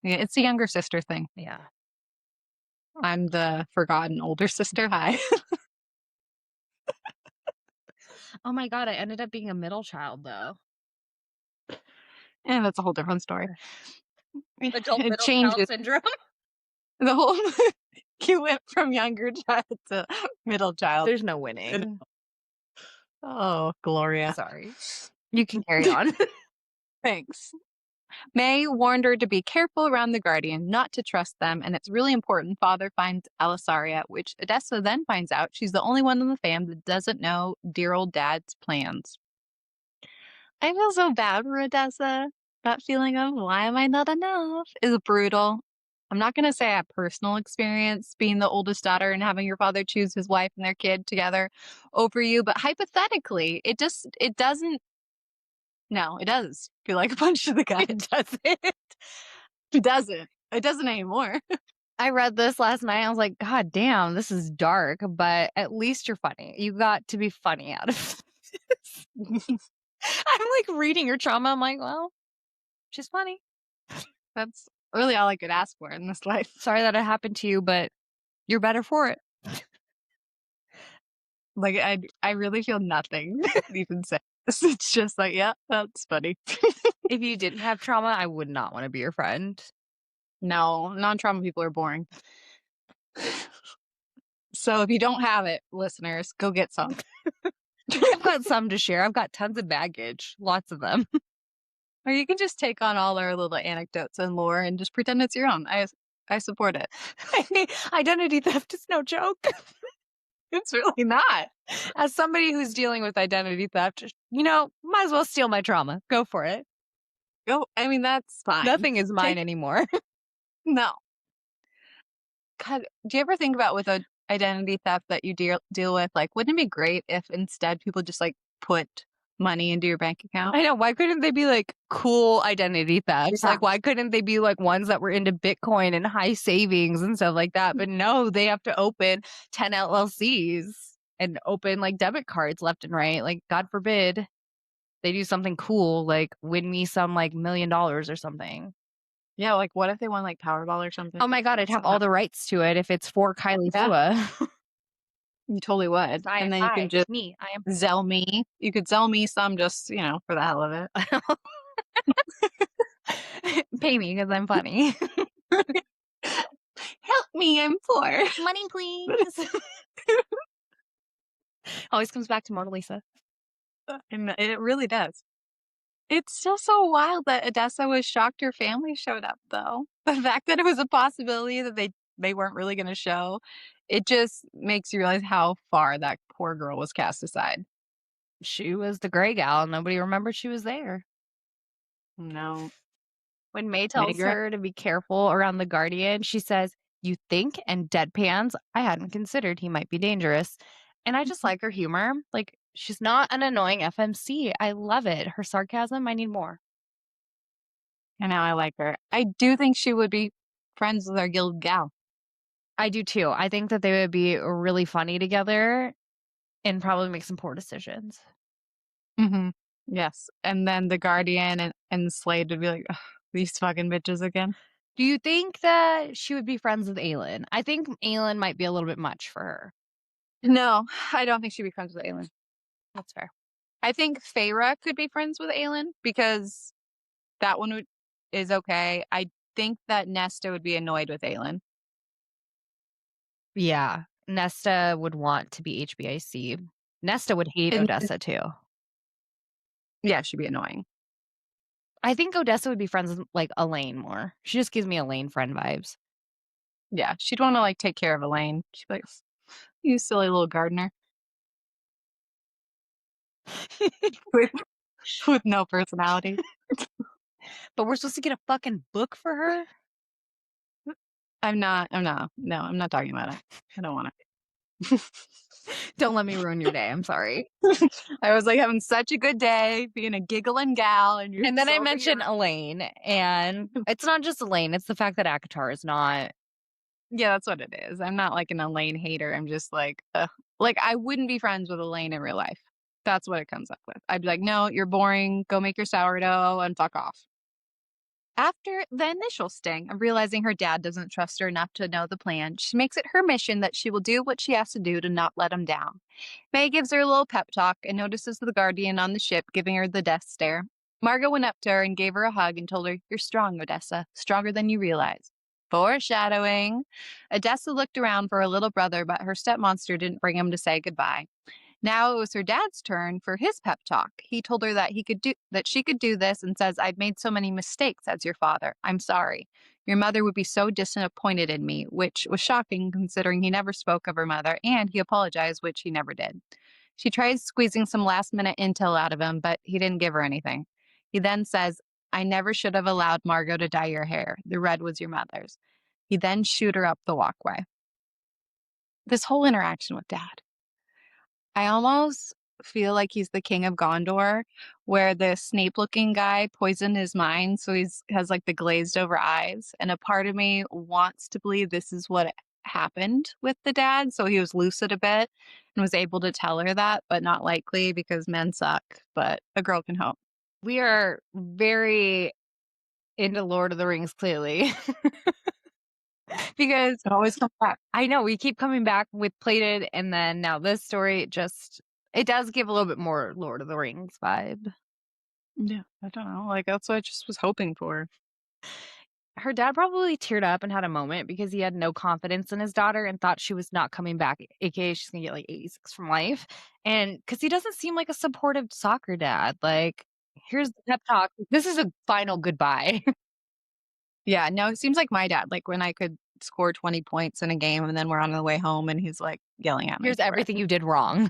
[SPEAKER 2] Yeah, it's a younger sister thing.
[SPEAKER 1] Yeah.
[SPEAKER 2] I'm the forgotten older sister. Hi.
[SPEAKER 1] Oh my god, I ended up being a middle child though.
[SPEAKER 2] And that's a whole different story.
[SPEAKER 1] Adult
[SPEAKER 2] It
[SPEAKER 1] middle child
[SPEAKER 2] changes
[SPEAKER 1] syndrome.
[SPEAKER 2] the whole. You went from younger child to middle child.
[SPEAKER 1] There's no winning.
[SPEAKER 2] Oh, Gloria.
[SPEAKER 1] Sorry. You can carry on.
[SPEAKER 2] Thanks. May warned her to be careful around the Guardian, not to trust them, and it's really important Father finds Alisaria, which Odessa then finds out she's the only one in the fam that doesn't know dear old dad's plans. I feel so bad for Odessa. That feeling of why am I not enough is brutal. I'm not going to say I have personal experience being the oldest daughter and having your father choose his wife and their kid together over you, but hypothetically, it doesn't. No, it does feel like a punch to the gut.
[SPEAKER 1] It doesn't.
[SPEAKER 2] It doesn't. It doesn't anymore.
[SPEAKER 1] I read this last night. I was like, God damn, this is dark, but at least you're funny. You got to be funny out of this. I'm like reading your trauma. I'm like, well, she's funny.
[SPEAKER 2] That's really all I could ask for in this life.
[SPEAKER 1] Sorry that it happened to you, but you're better for it.
[SPEAKER 2] Like I really feel nothing to even say. It's just like, yeah, that's funny.
[SPEAKER 1] If you didn't have trauma, I would not want to be your friend.
[SPEAKER 2] No, non-trauma people are boring. So if you don't have it, listeners, go get some.
[SPEAKER 1] I've got some to share. I've got tons of baggage, lots of them.
[SPEAKER 2] Or you can just take on all our little anecdotes and lore and just pretend it's your own. I support it.
[SPEAKER 1] Identity theft is no joke.
[SPEAKER 2] It's really not.
[SPEAKER 1] As somebody who's dealing with identity theft, might as well steal my trauma. Go for it.
[SPEAKER 2] Go. I mean, that's fine.
[SPEAKER 1] Nothing is mine anymore.
[SPEAKER 2] No. God, do you ever think about with a identity theft that you deal with? Like, wouldn't it be great if instead people just like put money into your bank account?
[SPEAKER 1] I know. Why couldn't they be like cool identity thefts?
[SPEAKER 2] Yeah.
[SPEAKER 1] Like, why couldn't they be like ones that were into Bitcoin and high savings and stuff like that? But no, they have to open 10 LLCs and open like debit cards left and right. Like, God forbid they do something cool, like win me some like $1 million or something.
[SPEAKER 2] Yeah, like what if they won like Powerball or something?
[SPEAKER 1] Oh my God, I'd have all the rights to it if it's for Kylie
[SPEAKER 2] Yeah.
[SPEAKER 1] Fua.
[SPEAKER 2] You totally would. And then you can just
[SPEAKER 1] I am
[SPEAKER 2] Zell me. You could sell me some just, for the hell of it.
[SPEAKER 1] pay me because I'm funny.
[SPEAKER 2] Help me, I'm poor.
[SPEAKER 1] Money, please. Always comes back to Mona Lisa.
[SPEAKER 2] And it really does. It's still so wild that Odessa was shocked her family showed up, though. The fact that it was a possibility that they weren't really going to show, it just makes you realize how far that poor girl was cast aside.
[SPEAKER 1] She was the gray gal. Nobody remembered she was there.
[SPEAKER 2] No.
[SPEAKER 1] When May tells
[SPEAKER 2] Magra.
[SPEAKER 1] her to be careful around the Guardian, she says, "You think?" and deadpans. I hadn't considered he might be dangerous. And I just like her humor. Like, she's not an annoying FMC. I love it. Her sarcasm, I need more.
[SPEAKER 2] And now I like her. I do think she would be friends with our guild gal.
[SPEAKER 1] I do too. I think that they would be really funny together and probably make some poor decisions.
[SPEAKER 2] Mm-hmm. Yes. And then the Guardian and Slade would be like, "Ugh, these fucking bitches again."
[SPEAKER 1] Do you think that she would be friends with Aelin? I think Aelin might be a little bit much for her.
[SPEAKER 2] No, I don't think she'd be friends with Aelin.
[SPEAKER 1] That's fair.
[SPEAKER 2] I think Feyre could be friends with Aelin because that one is okay. I think that Nesta would be annoyed with Aelin.
[SPEAKER 1] Yeah. Nesta would want to be HBIC. Nesta would hate
[SPEAKER 2] And-
[SPEAKER 1] Odessa too.
[SPEAKER 2] Yeah, she'd be annoying.
[SPEAKER 1] I think Odessa would be friends with like Elaine more. She just gives me Elaine friend vibes.
[SPEAKER 2] Yeah, she'd want to like take care of Elaine. She'd be like, "You silly little gardener." with, with no personality.
[SPEAKER 1] But we're supposed to get a fucking book for her?
[SPEAKER 2] I'm not. No, I'm not talking about it. I don't want it.
[SPEAKER 1] Don't let me ruin your day. I'm sorry.
[SPEAKER 2] I was like having such a good day, being a giggling gal, and you're
[SPEAKER 1] And then I
[SPEAKER 2] over
[SPEAKER 1] mentioned
[SPEAKER 2] here.
[SPEAKER 1] Elaine, and it's not just Elaine, it's the fact that Akatar is not.
[SPEAKER 2] Yeah, that's what it is. I'm not like an Elaine hater. I'm just like, ugh. Like I wouldn't be friends with Elaine in real life. That's what it comes up with. I'd be like, "No, you're boring. Go make your sourdough and fuck off." After the initial sting of realizing her dad doesn't trust her enough to know the plan, she makes it her mission that she will do what she has to do to not let him down. May gives her a little pep talk and notices the guardian on the ship giving her the death stare. Margot went up to her and gave her a hug and told her, "You're strong, Odessa, stronger than you realize." Foreshadowing. Odessa looked around for her little brother, but her stepmonster didn't bring him to say goodbye. Now it was her dad's turn for his pep talk. He told her that she could do this and says, "I've made so many mistakes as your father. I'm sorry. Your mother would be so disappointed in me," which was shocking considering he never spoke of her mother and he apologized, which he never did. She tries squeezing some last minute intel out of him, but he didn't give her anything. He then says, "I never should have allowed Margot to dye your hair. The red was your mother's." He then shooed her up the walkway. This whole interaction with dad. I almost feel like he's the king of Gondor, where the Snape-looking guy poisoned his mind, so he's has, like, the glazed over eyes, and a part of me wants to believe this is what happened with the dad, so he was lucid a bit and was able to tell her that, but not likely because men suck, but a girl can hope.
[SPEAKER 1] We are very into Lord of the Rings, clearly. Because
[SPEAKER 2] It always comes back.
[SPEAKER 1] I know we keep coming back with Plated, and then now this story it does give a little bit more Lord of the Rings vibe.
[SPEAKER 2] Yeah, I don't know, like, that's what I just was hoping for.
[SPEAKER 1] Her dad probably teared up and had a moment because he had no confidence in his daughter and thought she was not coming back, aka she's gonna get like 86 from life. And because he doesn't seem like a supportive soccer dad. Like, here's the pep talk. This is a final goodbye.
[SPEAKER 2] Yeah, no, it seems like my dad, like, when I could score 20 points in a game and then we're on the way home and he's, like, yelling at me
[SPEAKER 1] Here's
[SPEAKER 2] for it.
[SPEAKER 1] everything you did wrong.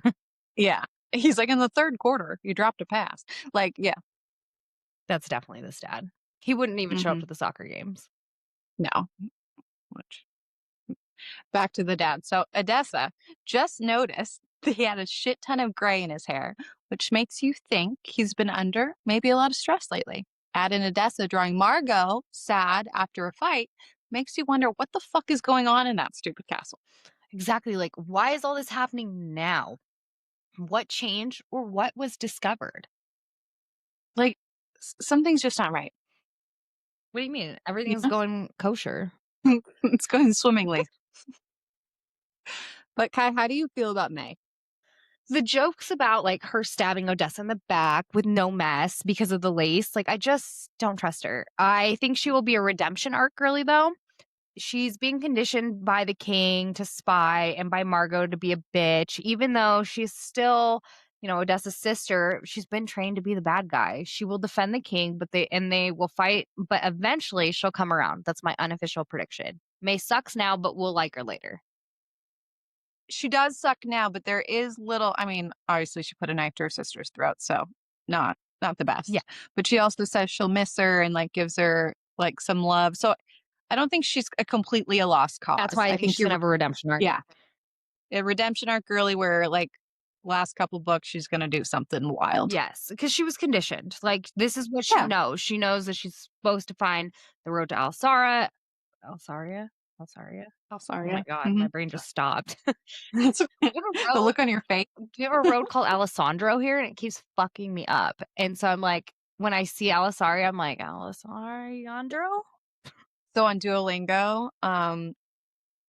[SPEAKER 2] Yeah. He's like, "In the 3rd quarter, you dropped a pass." Like, yeah.
[SPEAKER 1] That's definitely this dad. He wouldn't even show up
[SPEAKER 2] Mhm.
[SPEAKER 1] to the soccer games.
[SPEAKER 2] No. Which back to the dad. So, Odessa just noticed that he had a shit ton of gray in his hair, which makes you think he's been under maybe a lot of stress lately. Add in Odessa drawing Margot sad after a fight, makes you wonder what the fuck is going on in that stupid castle.
[SPEAKER 1] Exactly. Like, why is all this happening now? What changed or what was discovered?
[SPEAKER 2] Like, something's just not right.
[SPEAKER 1] What do you mean?
[SPEAKER 2] You
[SPEAKER 1] Everything's
[SPEAKER 2] know?
[SPEAKER 1] going kosher.
[SPEAKER 2] It's going swimmingly. But Kai, how do you feel about May?
[SPEAKER 1] The jokes about like her stabbing Odessa in the back with no mess because of the lace, like I just don't trust her. I think she will be a redemption arc girly though. She's being conditioned by the king to spy and by Margot to be a bitch, even though she's still, Odessa's sister. She's been trained to be the bad guy. She will defend the king, but they will fight, but eventually she'll come around. That's my unofficial prediction. May sucks now, but we'll like her later.
[SPEAKER 2] She does suck now, but there is little, I mean, obviously she put a knife to her sister's throat, so not the
[SPEAKER 1] Yeah,
[SPEAKER 2] best. But she also says she'll miss her and like gives her like some love. So I don't think she's a completely a lost
[SPEAKER 1] that's
[SPEAKER 2] cause.
[SPEAKER 1] why I
[SPEAKER 2] I
[SPEAKER 1] think
[SPEAKER 2] think
[SPEAKER 1] she's gonna
[SPEAKER 2] you're
[SPEAKER 1] have a redemption arc.
[SPEAKER 2] yeah, a redemption arc girly where like last couple books she's gonna do something wild.
[SPEAKER 1] Yes, because she was conditioned. Like, this is what she
[SPEAKER 2] Yeah.
[SPEAKER 1] knows. She knows that she's supposed to find the road to Alsara. Alsaria? Alsaria?
[SPEAKER 2] Oh,
[SPEAKER 1] Oh
[SPEAKER 2] sorry.
[SPEAKER 1] my
[SPEAKER 2] Yeah.
[SPEAKER 1] god, my brain just stopped. Do
[SPEAKER 2] That's okay.
[SPEAKER 1] you have
[SPEAKER 2] The
[SPEAKER 1] a road
[SPEAKER 2] look on your face.
[SPEAKER 1] do you have a road called Alessandro here? And it keeps fucking me up. And so I'm like, when I see Alisaria, I'm like, Alessandro?
[SPEAKER 2] So on Duolingo,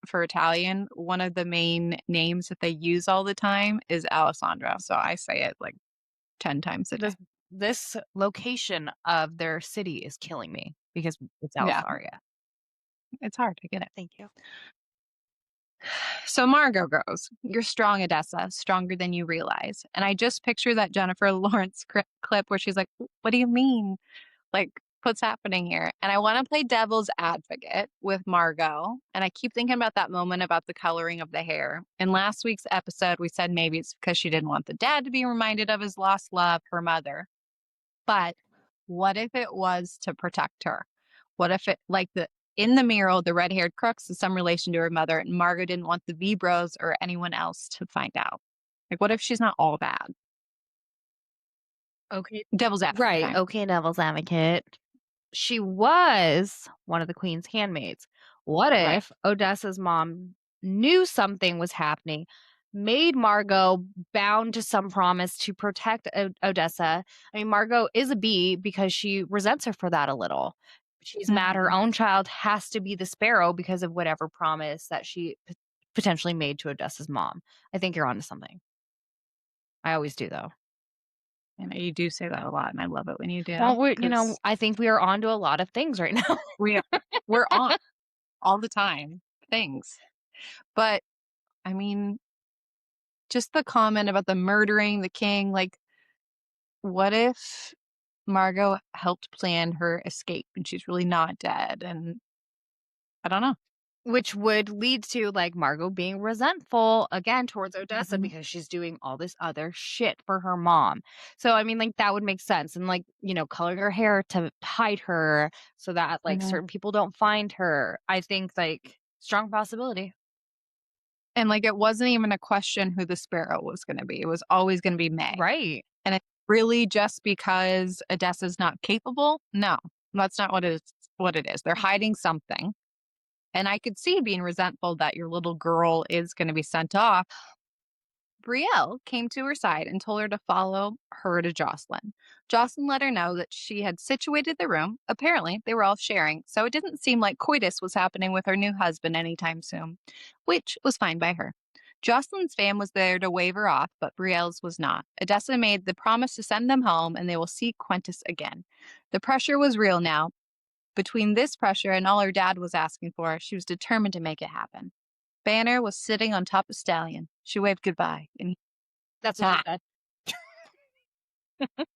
[SPEAKER 2] for Italian, one of the main names that they use all the time is Alessandro. So I say it like 10 times a day.
[SPEAKER 1] This location of their city is killing me because it's
[SPEAKER 2] Yeah,
[SPEAKER 1] Alisaria.
[SPEAKER 2] it's hard. I get it.
[SPEAKER 1] Thank you.
[SPEAKER 2] So Margot goes, "You're strong, Odessa, stronger than you realize." And I just picture that Jennifer Lawrence clip where she's like, "What do you mean? Like, what's happening here?" And I want to play devil's advocate with Margot. And I keep thinking about that moment about the coloring of the hair. In last week's episode, we said maybe it's because she didn't want the dad to be reminded of his lost love, her mother. But what if it was to protect her? What if it, like in the mural, the red haired crux is some relation to her mother, and Margot didn't want the V Bros or anyone else to find out? Like, what if she's not all bad?
[SPEAKER 1] Okay.
[SPEAKER 2] Devil's advocate
[SPEAKER 1] Right.
[SPEAKER 2] time.
[SPEAKER 1] Okay, devil's advocate. She was one of the queen's handmaids. What
[SPEAKER 2] Right.
[SPEAKER 1] if Odessa's mom knew something was happening, made Margot bound to some promise to protect Odessa. I mean, Margot is a bee because she resents her for that a little. She's mad her
[SPEAKER 2] Mhm.
[SPEAKER 1] own child has to be the sparrow because of whatever promise that she potentially made to Odessa's mom. I think you're onto something. I always do, though.
[SPEAKER 2] And you do say that a lot, and I love it when you do
[SPEAKER 1] Well,
[SPEAKER 2] because
[SPEAKER 1] I think we are onto a lot of things right now.
[SPEAKER 2] we are we're on all the time things. But, I mean, just the comment about the murdering the king, like, what if Margot helped plan her escape and she's really not dead? And I don't know.
[SPEAKER 1] Which would lead to, like, Margot being resentful again towards Odessa
[SPEAKER 2] Mhm.
[SPEAKER 1] because she's doing all this other shit for her mom. So, I mean, like, that would make sense, and, like, coloring her hair to hide her so that, like,
[SPEAKER 2] Mhm.
[SPEAKER 1] certain people don't find her. I think, like, strong possibility.
[SPEAKER 2] And, like, it wasn't even a question who the sparrow was gonna be. It was always gonna be May.
[SPEAKER 1] Right.
[SPEAKER 2] And it's really just because Odessa's not capable? No, that's not what it is. They're hiding something. And I could see being resentful that your little girl is gonna be sent off. Brielle came to her side and told her to follow her to Jocelyn. Jocelyn let her know that she had situated the room. Apparently, they were all sharing, so it didn't seem like coitus was happening with her new husband anytime soon, which was fine by her. Jocelyn's fam was there to wave her off, but Brielle's was not. Odessa made the promise to send them home and they will see Quentus again. The pressure was real now. Between this pressure and all her dad was asking for, she was determined to make it happen. Banner was sitting on top of Stallion. She waved goodbye, and he
[SPEAKER 1] That's what she
[SPEAKER 2] ah,
[SPEAKER 1] said.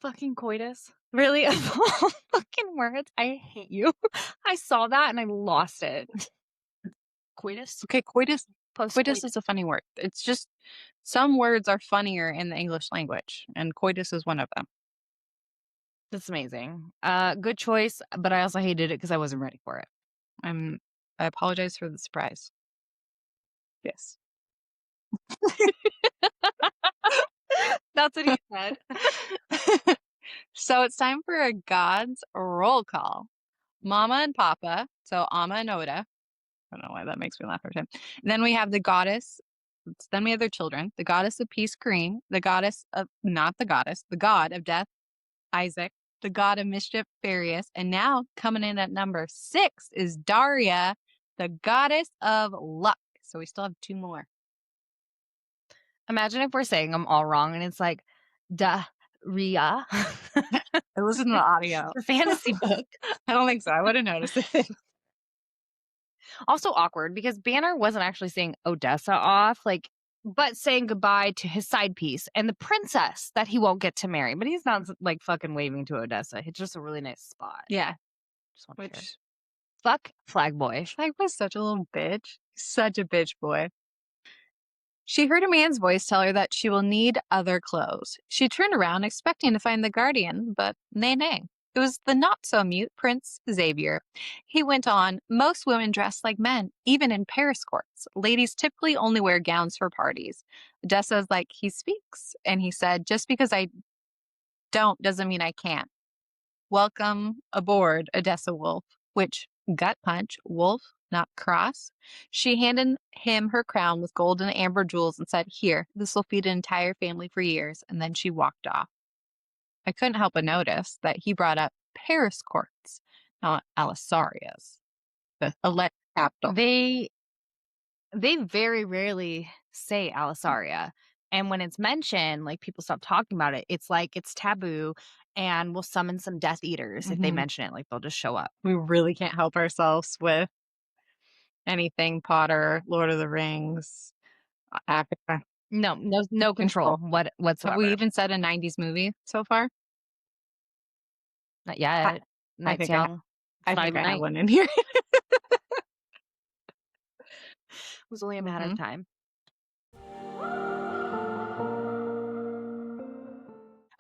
[SPEAKER 1] Fucking coitus. Really? Of all fucking words, I hate you. I saw that and I lost it. Coitus?
[SPEAKER 2] okay, coitus
[SPEAKER 1] Post-coitus.
[SPEAKER 2] is a funny word. It's just some words are funnier in the English language, and coitus is one of them.
[SPEAKER 1] That's amazing. Good choice, but I also hated it because I wasn't ready for it.
[SPEAKER 2] I'm I apologize for the surprise. Yes.
[SPEAKER 1] That's what he said.
[SPEAKER 2] So it's time for a God's roll call. Mama and Papa, so Amma and Oda. I don't know why that makes me laugh every time. Then we have the goddess. Then we have their children. The goddess of peace, Green. The goddess of not the goddess. The god of death, Isaac. The god of mischief, Farius. And now coming in at number 6 is Daria, the goddess of luck. So we still have 2 more.
[SPEAKER 1] Imagine if we're saying them all wrong and it's like, da, ria.
[SPEAKER 2] I listened to the audio.
[SPEAKER 1] Your fantasy book.
[SPEAKER 2] I don't think so. I would have noticed it.
[SPEAKER 1] Also awkward because Banner wasn't actually saying Odessa off, like, but saying goodbye to his side piece and the princess that he won't get to marry. But he's not like fucking waving to Odessa. It's just a really nice spot.
[SPEAKER 2] Yeah.
[SPEAKER 1] Just want to share.
[SPEAKER 2] Which
[SPEAKER 1] Fuck Flag Boy.
[SPEAKER 2] Flag was such a little bitch. Such a bitch boy. She heard a man's voice tell her that she will need other clothes. She turned around, expecting to find the guardian, but nay, nay. It was the not so mute Prince Xavier. He went on, most women dress like men, even in Paris courts. Ladies typically only wear gowns for parties. Odessa's like, he speaks. And he said, just because I don't doesn't mean I can't. Welcome aboard, Odessa Wolf, which, gut punch, wolf, not cross. She handed him her crown with gold and amber jewels and said, here, this will feed an entire family for years. And then she walked off. I couldn't help but notice that he brought up Paris courts, not Alisaria's, the elect capital.
[SPEAKER 1] They very rarely say Alisaria. And when it's mentioned, like people stop talking about it. It's like it's taboo and we'll summon some Death Eaters if they
[SPEAKER 2] Mhm.
[SPEAKER 1] mention it. Like they'll just show up.
[SPEAKER 2] We really can't help ourselves with anything Potter, Lord of the Rings, Africa.
[SPEAKER 1] No control
[SPEAKER 2] Control. Have we
[SPEAKER 1] whatsoever.
[SPEAKER 2] even said a 90s movie so far?
[SPEAKER 1] Not
[SPEAKER 2] I,
[SPEAKER 1] yet.
[SPEAKER 2] I
[SPEAKER 1] Night's
[SPEAKER 2] think I
[SPEAKER 1] young. It's
[SPEAKER 2] I
[SPEAKER 1] not
[SPEAKER 2] think
[SPEAKER 1] even
[SPEAKER 2] I have
[SPEAKER 1] night.
[SPEAKER 2] one in here.
[SPEAKER 1] It was only a matter of
[SPEAKER 2] Mhm.
[SPEAKER 1] time.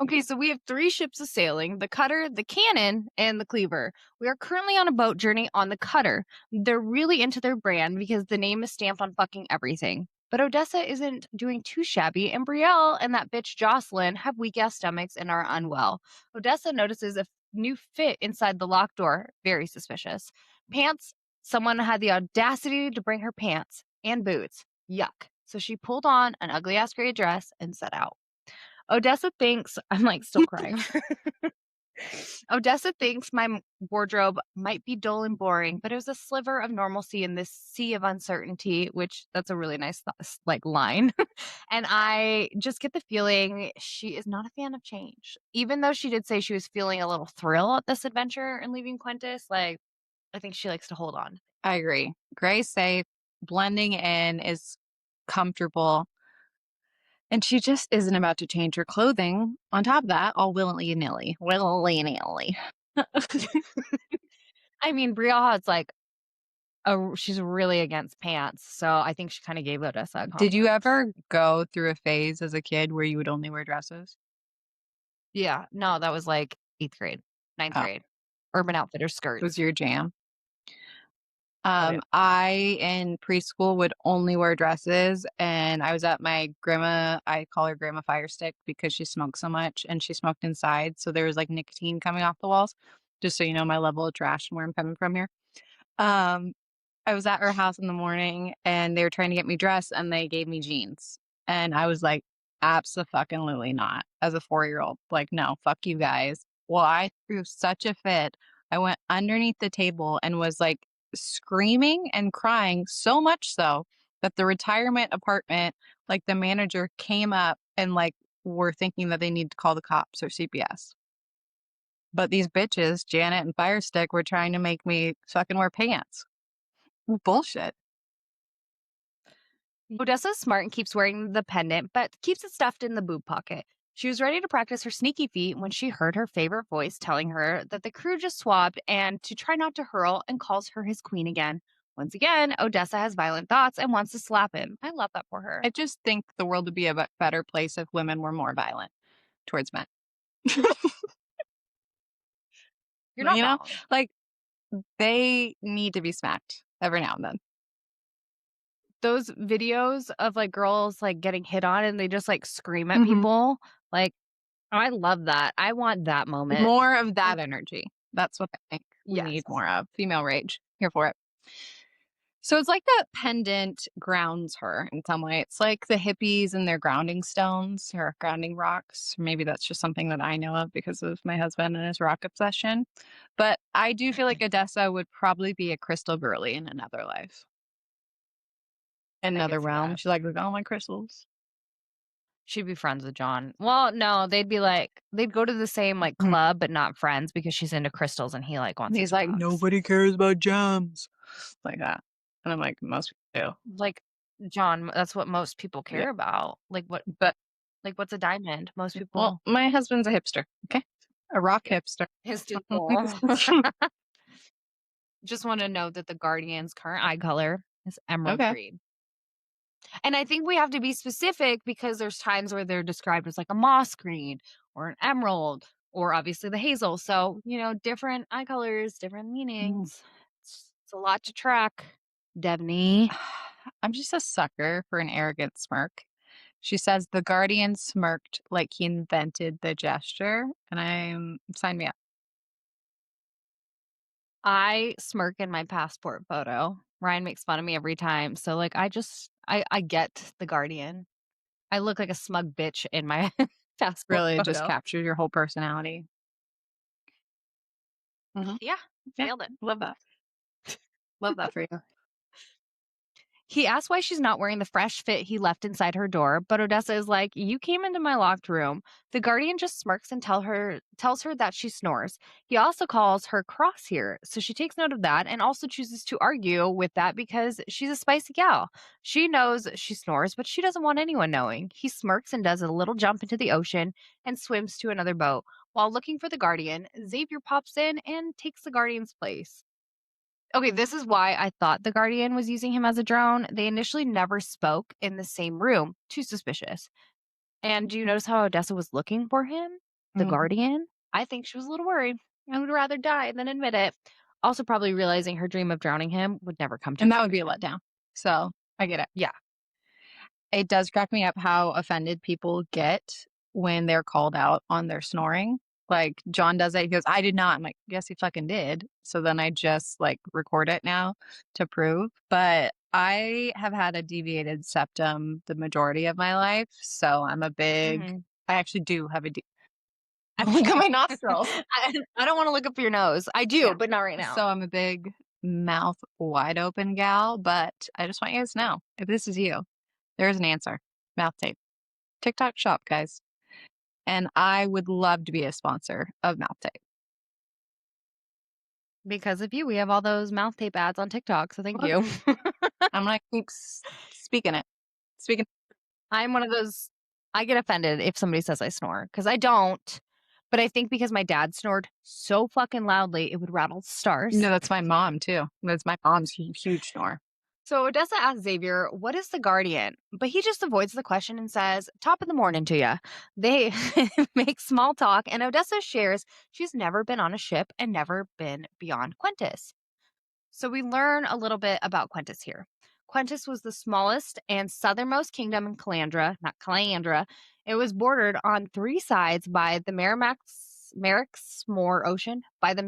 [SPEAKER 1] Okay, so we have 3 ships a sailing, the cutter, the cannon, and the cleaver. We are currently on a boat journey on the cutter. They're really into their brand because the name is stamped on fucking everything. But Odessa isn't doing too shabby, and Brielle and that bitch Jocelyn have weak ass stomachs and are unwell. Odessa notices a new fit inside the locked door, very suspicious. Pants, someone had the audacity to bring her pants and boots. Yuck. So she pulled on an ugly ass gray dress and set out. Odessa thinks I'm like still crying. Odessa thinks my wardrobe might be dull and boring, but it was a sliver of normalcy in this sea of uncertainty, which that's a really nice like line. And I just get the feeling she is not a fan of change. Even though she did say she was feeling a little thrill at this adventure and leaving Quintus, like I think she likes to hold on.
[SPEAKER 2] I agree. Gray's safe, blending in is comfortable, and she just isn't about to change her clothing on top of that all willy nilly. Willy nilly.
[SPEAKER 1] I mean, Bria's like she's really against pants, so I think she kind of gave Odessa a
[SPEAKER 2] Did you
[SPEAKER 1] compliment.
[SPEAKER 2] ever go through a phase as a kid where you would only wear dresses?
[SPEAKER 1] Yeah, no, that was like 8th grade, ninth
[SPEAKER 2] Oh,
[SPEAKER 1] grade. Urban Outfitters
[SPEAKER 2] was
[SPEAKER 1] skirts.
[SPEAKER 2] your jam?
[SPEAKER 1] Oh yeah.
[SPEAKER 2] I in preschool would only wear dresses, and I was at my grandma. I call her Grandma Firestick because she smoked so much, and she smoked inside, so there was like nicotine coming off the walls. Just so you know, my level of trash and where I'm coming from here. Um, I was at her house in the morning and they were trying to get me dressed and they gave me jeans. And I was like, "Abso-fucking-lutely not." As a 4-year-old, like, no, fuck you guys. Well, I threw such a fit. I went underneath the table and was like screaming and crying so much so that the retirement apartment, like the manager came up and like were thinking that they need to call the cops or CPS. But these bitches, Janet and Firestick, were trying to make me fucking wear pants. Bullshit.
[SPEAKER 1] Odessa's smart and keeps wearing the pendant, but keeps it stuffed in the boob pocket. She was ready to practice her sneaky feet when she heard her favorite voice telling her that the crew just swabbed and to try not to hurl and calls her his queen again. Once again, Odessa has violent thoughts and wants to slap him. I love that for her.
[SPEAKER 2] I just think the world would be a better place if women were more violent towards men.
[SPEAKER 1] You're not
[SPEAKER 2] You know?
[SPEAKER 1] wrong.
[SPEAKER 2] Like, they need to be smacked every now and then.
[SPEAKER 1] Those videos of like girls like getting hit on and they just like scream at
[SPEAKER 2] Mhm.
[SPEAKER 1] people, like I love that. I want that moment.
[SPEAKER 2] More of
[SPEAKER 1] Like,
[SPEAKER 2] that energy. That's what I think we
[SPEAKER 1] yes.
[SPEAKER 2] need more of. Female rage. Here for it. So it's like that pendant grounds her in some way. It's like the hippies and their grounding stones or grounding rocks. Maybe that's just something that I know of because of my husband and his rock obsession. But I do feel like Odessa would probably be a crystal girly in another life,
[SPEAKER 1] I could
[SPEAKER 2] another
[SPEAKER 1] see
[SPEAKER 2] realm.
[SPEAKER 1] that.
[SPEAKER 2] She's like, look at all my crystals.
[SPEAKER 1] She'd be friends with John. Well, no, they'd be like they'd go to the same, like,
[SPEAKER 2] Mhm.
[SPEAKER 1] club, but not friends because she's into crystals and he, like,
[SPEAKER 2] And
[SPEAKER 1] wants his
[SPEAKER 2] he's like,
[SPEAKER 1] rocks.
[SPEAKER 2] nobody cares about gems. Like that. And I'm like, most people
[SPEAKER 1] Like, John, that's what most people
[SPEAKER 2] do. Yeah.
[SPEAKER 1] care about.
[SPEAKER 2] But,
[SPEAKER 1] What's a diamond? Most
[SPEAKER 2] well,
[SPEAKER 1] people
[SPEAKER 2] my husband's a hipster. Okay. A rock
[SPEAKER 1] yeah.
[SPEAKER 2] hipster.
[SPEAKER 1] His too cool. Just wanna note that the Guardian's current eye color is emerald
[SPEAKER 2] Okay.
[SPEAKER 1] green. And I think we have to be specific because there's times where they're described as, like, a moss green or an emerald or obviously the hazel. So, different eye colors, different
[SPEAKER 2] Mm.
[SPEAKER 1] meanings. It's a lot to track, Devney.
[SPEAKER 2] I'm just a sucker for an arrogant smirk. She says the Guardian smirked like he invented the gesture, and I'm sign me up.
[SPEAKER 1] I smirk in my passport photo. Ryan makes fun of me every time. So like I get the Guardian. I look like a smug bitch in my passport
[SPEAKER 2] Really just
[SPEAKER 1] photo.
[SPEAKER 2] captures your whole personality. Mhm.
[SPEAKER 1] Yeah,
[SPEAKER 2] Yeah,
[SPEAKER 1] nailed it.
[SPEAKER 2] love that. Love that for you.
[SPEAKER 1] He asks why she's not wearing the fresh fit he left inside her door, but Odessa is like, "You came into my locked room." The Guardian just smirks and tells her that she snores. He also calls her cross here, so she takes note of that and also chooses to argue with that because she's a spicy gal. She knows she snores, but she doesn't want anyone knowing. He smirks and does a little jump into the ocean and swims to another boat. While looking for the Guardian, Xavier pops in and takes the Guardian's place. Okay, this is why I thought the Guardian was using him as a drone. They initially never spoke in the same room. Too suspicious. And do you notice how Odessa was looking for him? The
[SPEAKER 2] Mhm.
[SPEAKER 1] Guardian? I think she was a little worried. I would rather die than admit it. Also, probably realizing her dream of drowning him would never come to
[SPEAKER 2] And that would be a
[SPEAKER 1] fruition.
[SPEAKER 2] letdown. So, I get it.
[SPEAKER 1] Yeah.
[SPEAKER 2] It does crack me up how offended people get when they're called out on their snoring. Like, John does it, he goes, "I did not." I'm like, "Yes, he fucking did." So then I just, like, record it now to prove, but I have had a deviated septum the majority of my life, so I'm a big
[SPEAKER 1] Mhm.
[SPEAKER 2] I actually do have a look at my nostrils.
[SPEAKER 1] I don't wanna look up your nose. I do,
[SPEAKER 2] Yeah.
[SPEAKER 1] but not right now.
[SPEAKER 2] So I'm a big mouth wide open gal, but I just want you guys to know, if this is you, there's an answer. Mouth tape. TikTok shop, guys. And I would love to be a sponsor of mouth tape.
[SPEAKER 1] Because of you, we have all those mouth tape ads on TikTok, so thank
[SPEAKER 2] Look,
[SPEAKER 1] you.
[SPEAKER 2] I'm gonna keep speaking it. Speaking.
[SPEAKER 1] I'm one of those I get offended if somebody says I snore because I don't, but I think because my dad snored so fucking loudly, it would rattle
[SPEAKER 2] No,
[SPEAKER 1] stars.
[SPEAKER 2] that's my mom too. That's my mom's huge snore.
[SPEAKER 1] So Odessa asks Xavier, "What is the Guardian?" But he just avoids the question and says, "Top of the morning to ya." They make small talk, and Odessa shares she's never been on a ship and never been beyond Quentis. So we learn a little bit about Quentis here. Quentis was the smallest and southernmost kingdom in Calandra, not Calandra. It was bordered on three sides by the Merricksmore Ocean, by the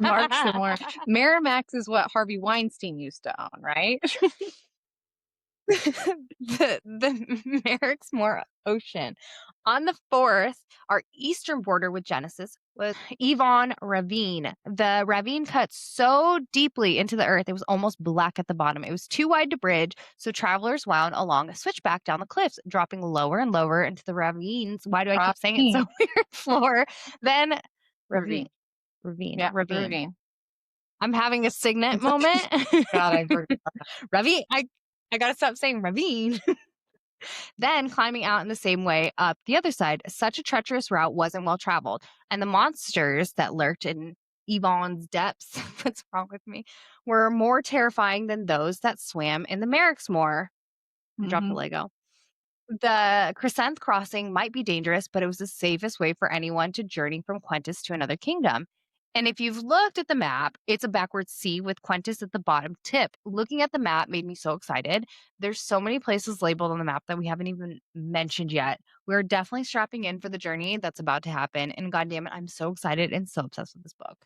[SPEAKER 2] Marks and more. Miramax is what Harvey Weinstein used to own, right?
[SPEAKER 1] the Merricksmore Ocean. On the fourth, our eastern border with Genesis was Yvonne Ravine. The ravine cut so deeply into the earth, it was almost black at the bottom. It was too wide to bridge, so travelers wound along a switchback down the cliffs, dropping lower and lower into the ravines. Why do I keep saying it so
[SPEAKER 2] Ravine.
[SPEAKER 1] weird? Floor. Then
[SPEAKER 2] Ravine.
[SPEAKER 1] ravine, ravine,
[SPEAKER 2] Yeah,
[SPEAKER 1] ravine.
[SPEAKER 2] ravine.
[SPEAKER 1] I'm having a signet
[SPEAKER 2] It's like,
[SPEAKER 1] moment.
[SPEAKER 2] God, I forgot.
[SPEAKER 1] Ravine. I gotta stop saying ravine. Then climbing out in the same way up the other side. Such a treacherous route wasn't well traveled, and the monsters that lurked in Yvonne's depths, what's wrong with me, were more terrifying than those that swam in the Merricksmore. I dropped the
[SPEAKER 2] Hmm.
[SPEAKER 1] Lego. The Crescent crossing might be dangerous, but it was the safest way for anyone to journey from Quentis to another kingdom. And if you've looked at the map, it's a backwards C with Quentis at the bottom tip. Looking at the map made me so excited. There's so many places labeled on the map that we haven't even mentioned yet. We're definitely strapping in for the journey that's about to happen. And goddamn it, I'm so excited and so obsessed with this book.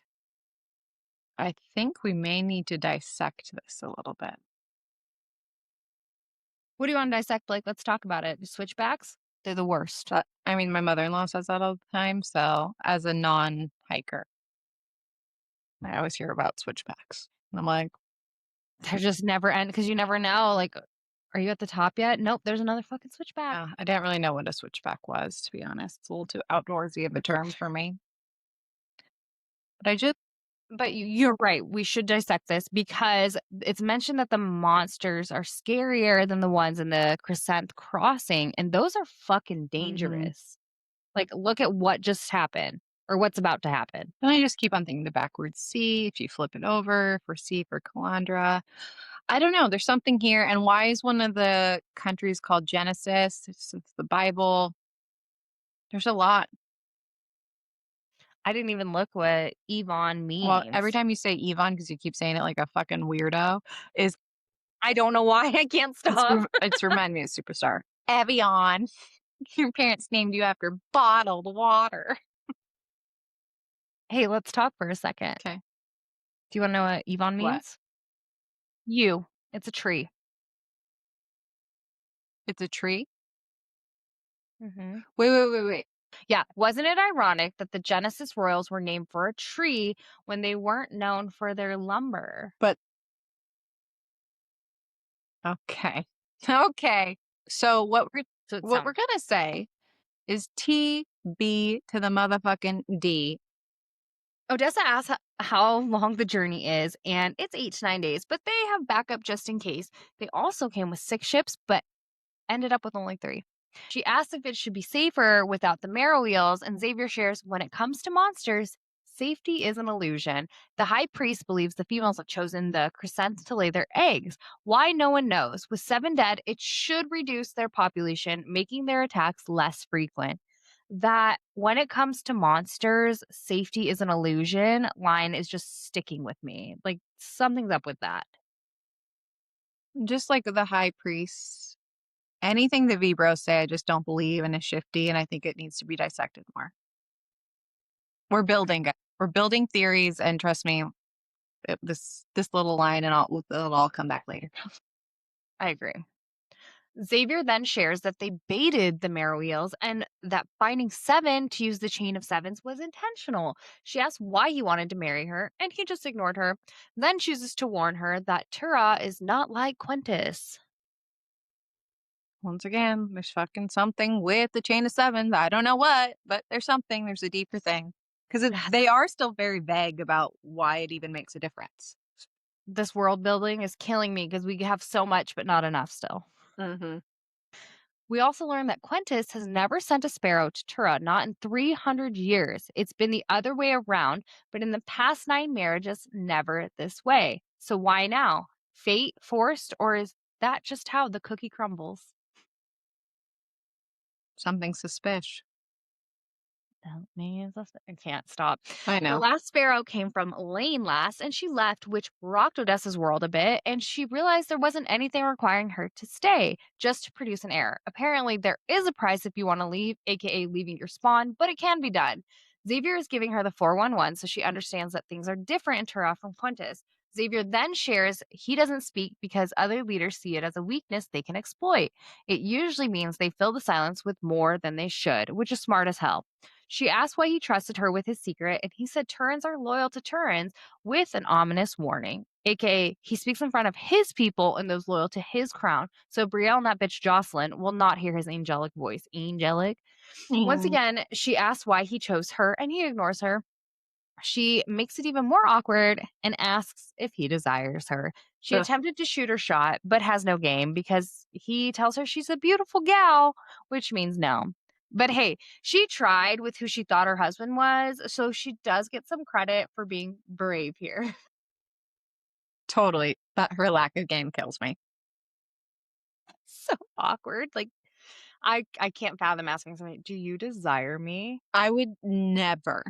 [SPEAKER 2] I think we may need to dissect this a little bit.
[SPEAKER 1] What do you want to dissect, Blake? Let's talk about it. Switchbacks? They're the worst.
[SPEAKER 2] But I mean, my mother-in-law says that all the time. So as a non-hiker, I always hear about switchbacks. And I'm like,
[SPEAKER 1] They're just never end because you never know. Like, are you at the top yet? Nope, there's another fucking switchback.
[SPEAKER 2] I didn't really know what a switchback was, to be honest. It's a little too outdoorsy of a term for me. But I just,
[SPEAKER 1] But you're right. We should dissect this because it's mentioned that the monsters are scarier than the ones in the Crescent Crossing, and those are fucking
[SPEAKER 2] mhm.
[SPEAKER 1] dangerous. Like, look at what just happened or what's about to happen.
[SPEAKER 2] And I just keep on thinking the backwards C, if you flip it over for C for Calandra. I don't know. There's something here. And why is one of the countries called Genesis? It's the Bible. There's a lot.
[SPEAKER 1] I didn't even look what Yvonne
[SPEAKER 2] Well, every
[SPEAKER 1] means.
[SPEAKER 2] time you say Yvonne, because you keep saying it like a fucking weirdo, is
[SPEAKER 1] I don't know why I can't stop.
[SPEAKER 2] it's remind me of Superstar. Evian. Your parents named you after bottled water.
[SPEAKER 1] Hey, let's talk for a second.
[SPEAKER 2] Okay.
[SPEAKER 1] Do you want to know what Yvonne
[SPEAKER 2] What?
[SPEAKER 1] means? You. It's a tree.
[SPEAKER 2] It's a tree?
[SPEAKER 1] Hmm.
[SPEAKER 2] Wait.
[SPEAKER 1] Yeah, wasn't it ironic that the Genesis Royals were named for a tree when they weren't known for their lumber?
[SPEAKER 2] But okay. Okay. So
[SPEAKER 1] So it
[SPEAKER 2] what we're
[SPEAKER 1] sounds
[SPEAKER 2] gonna say is TB to the motherfucking D.
[SPEAKER 1] Odessa asks how long the journey is, and it's 8 to 9 days, but they have backup just in case. They also came with 6 ships, but ended up with only 3. She asks if it should be safer without the marrowweels, and Xavier shares when it comes to monsters, safety is an illusion. The high priest believes the females have chosen the crescents to lay their eggs. Why, no one knows. With 7 dead, it should reduce their population, making their attacks less frequent. That when it comes to monsters, safety is an illusion line is just sticking with me. Like something's up with that.
[SPEAKER 2] Just like the high priest. Anything the Vibros say, I just don't believe and is shifty, and I think it needs to be dissected more. We're building, guys. We're building theories, and trust me, this little line, and it'll all come back later.
[SPEAKER 1] I agree. Xavier then shares that they baited the marroweels and that finding Seven to use the chain of sevens was intentional. She asks why he wanted to marry her, and he just ignored her, then chooses to warn her that Tura is not like Quintus.
[SPEAKER 2] Once again, there's fucking something with the chain of sevens. I don't know what, but there's something. There's a deeper thing. Because
[SPEAKER 1] Yes.
[SPEAKER 2] they are still very vague about why it even makes a difference.
[SPEAKER 1] This world building is killing me because we have so much, but not enough still.
[SPEAKER 2] Mm-hmm.
[SPEAKER 1] We also learned that Quintus has never sent a sparrow to Tura, not in 300 years. It's been the other way around, but in the past 9 marriages, never this way. So why now? Fate, forced, or is that just how the cookie crumbles?
[SPEAKER 2] Something suspicious.
[SPEAKER 1] Don't mean I can't stop.
[SPEAKER 2] I
[SPEAKER 1] The
[SPEAKER 2] know.
[SPEAKER 1] last sparrow came from Lane last, and she left, which rocked Odessa's world a bit, and she realized there wasn't anything requiring her to stay, just to produce an heir. Apparently, there is a price if you want to leave, aka leaving your spawn, but it can be done. Xavier is giving her the 411, so she understands that things are different in Tura from Quintus. Xavier then shares he doesn't speak because other leaders see it as a weakness they can exploit. It usually means they fill the silence with more than they should, which is smart as hell. She asked why he trusted her with his secret, and he said Turans are loyal to Turans with an ominous warning. AKA, he speaks in front of his people and those loyal to his crown. So Brielle and that bitch Jocelyn will not hear his angelic voice. Angelic. Once
[SPEAKER 2] Mm.
[SPEAKER 1] again, she asks why he chose her, and he ignores her. She makes it even more awkward and asks if he desires her. She
[SPEAKER 2] Ugh,
[SPEAKER 1] attempted to shoot her shot, but has no game because he tells her she's a beautiful gal, which means no. But hey, she tried with who she thought her husband was, so she does get some credit for being brave here.
[SPEAKER 2] totally. But her lack of game kills me.
[SPEAKER 1] So awkward. Like I can't fathom asking somebody, "Do you desire me?"
[SPEAKER 2] I would never.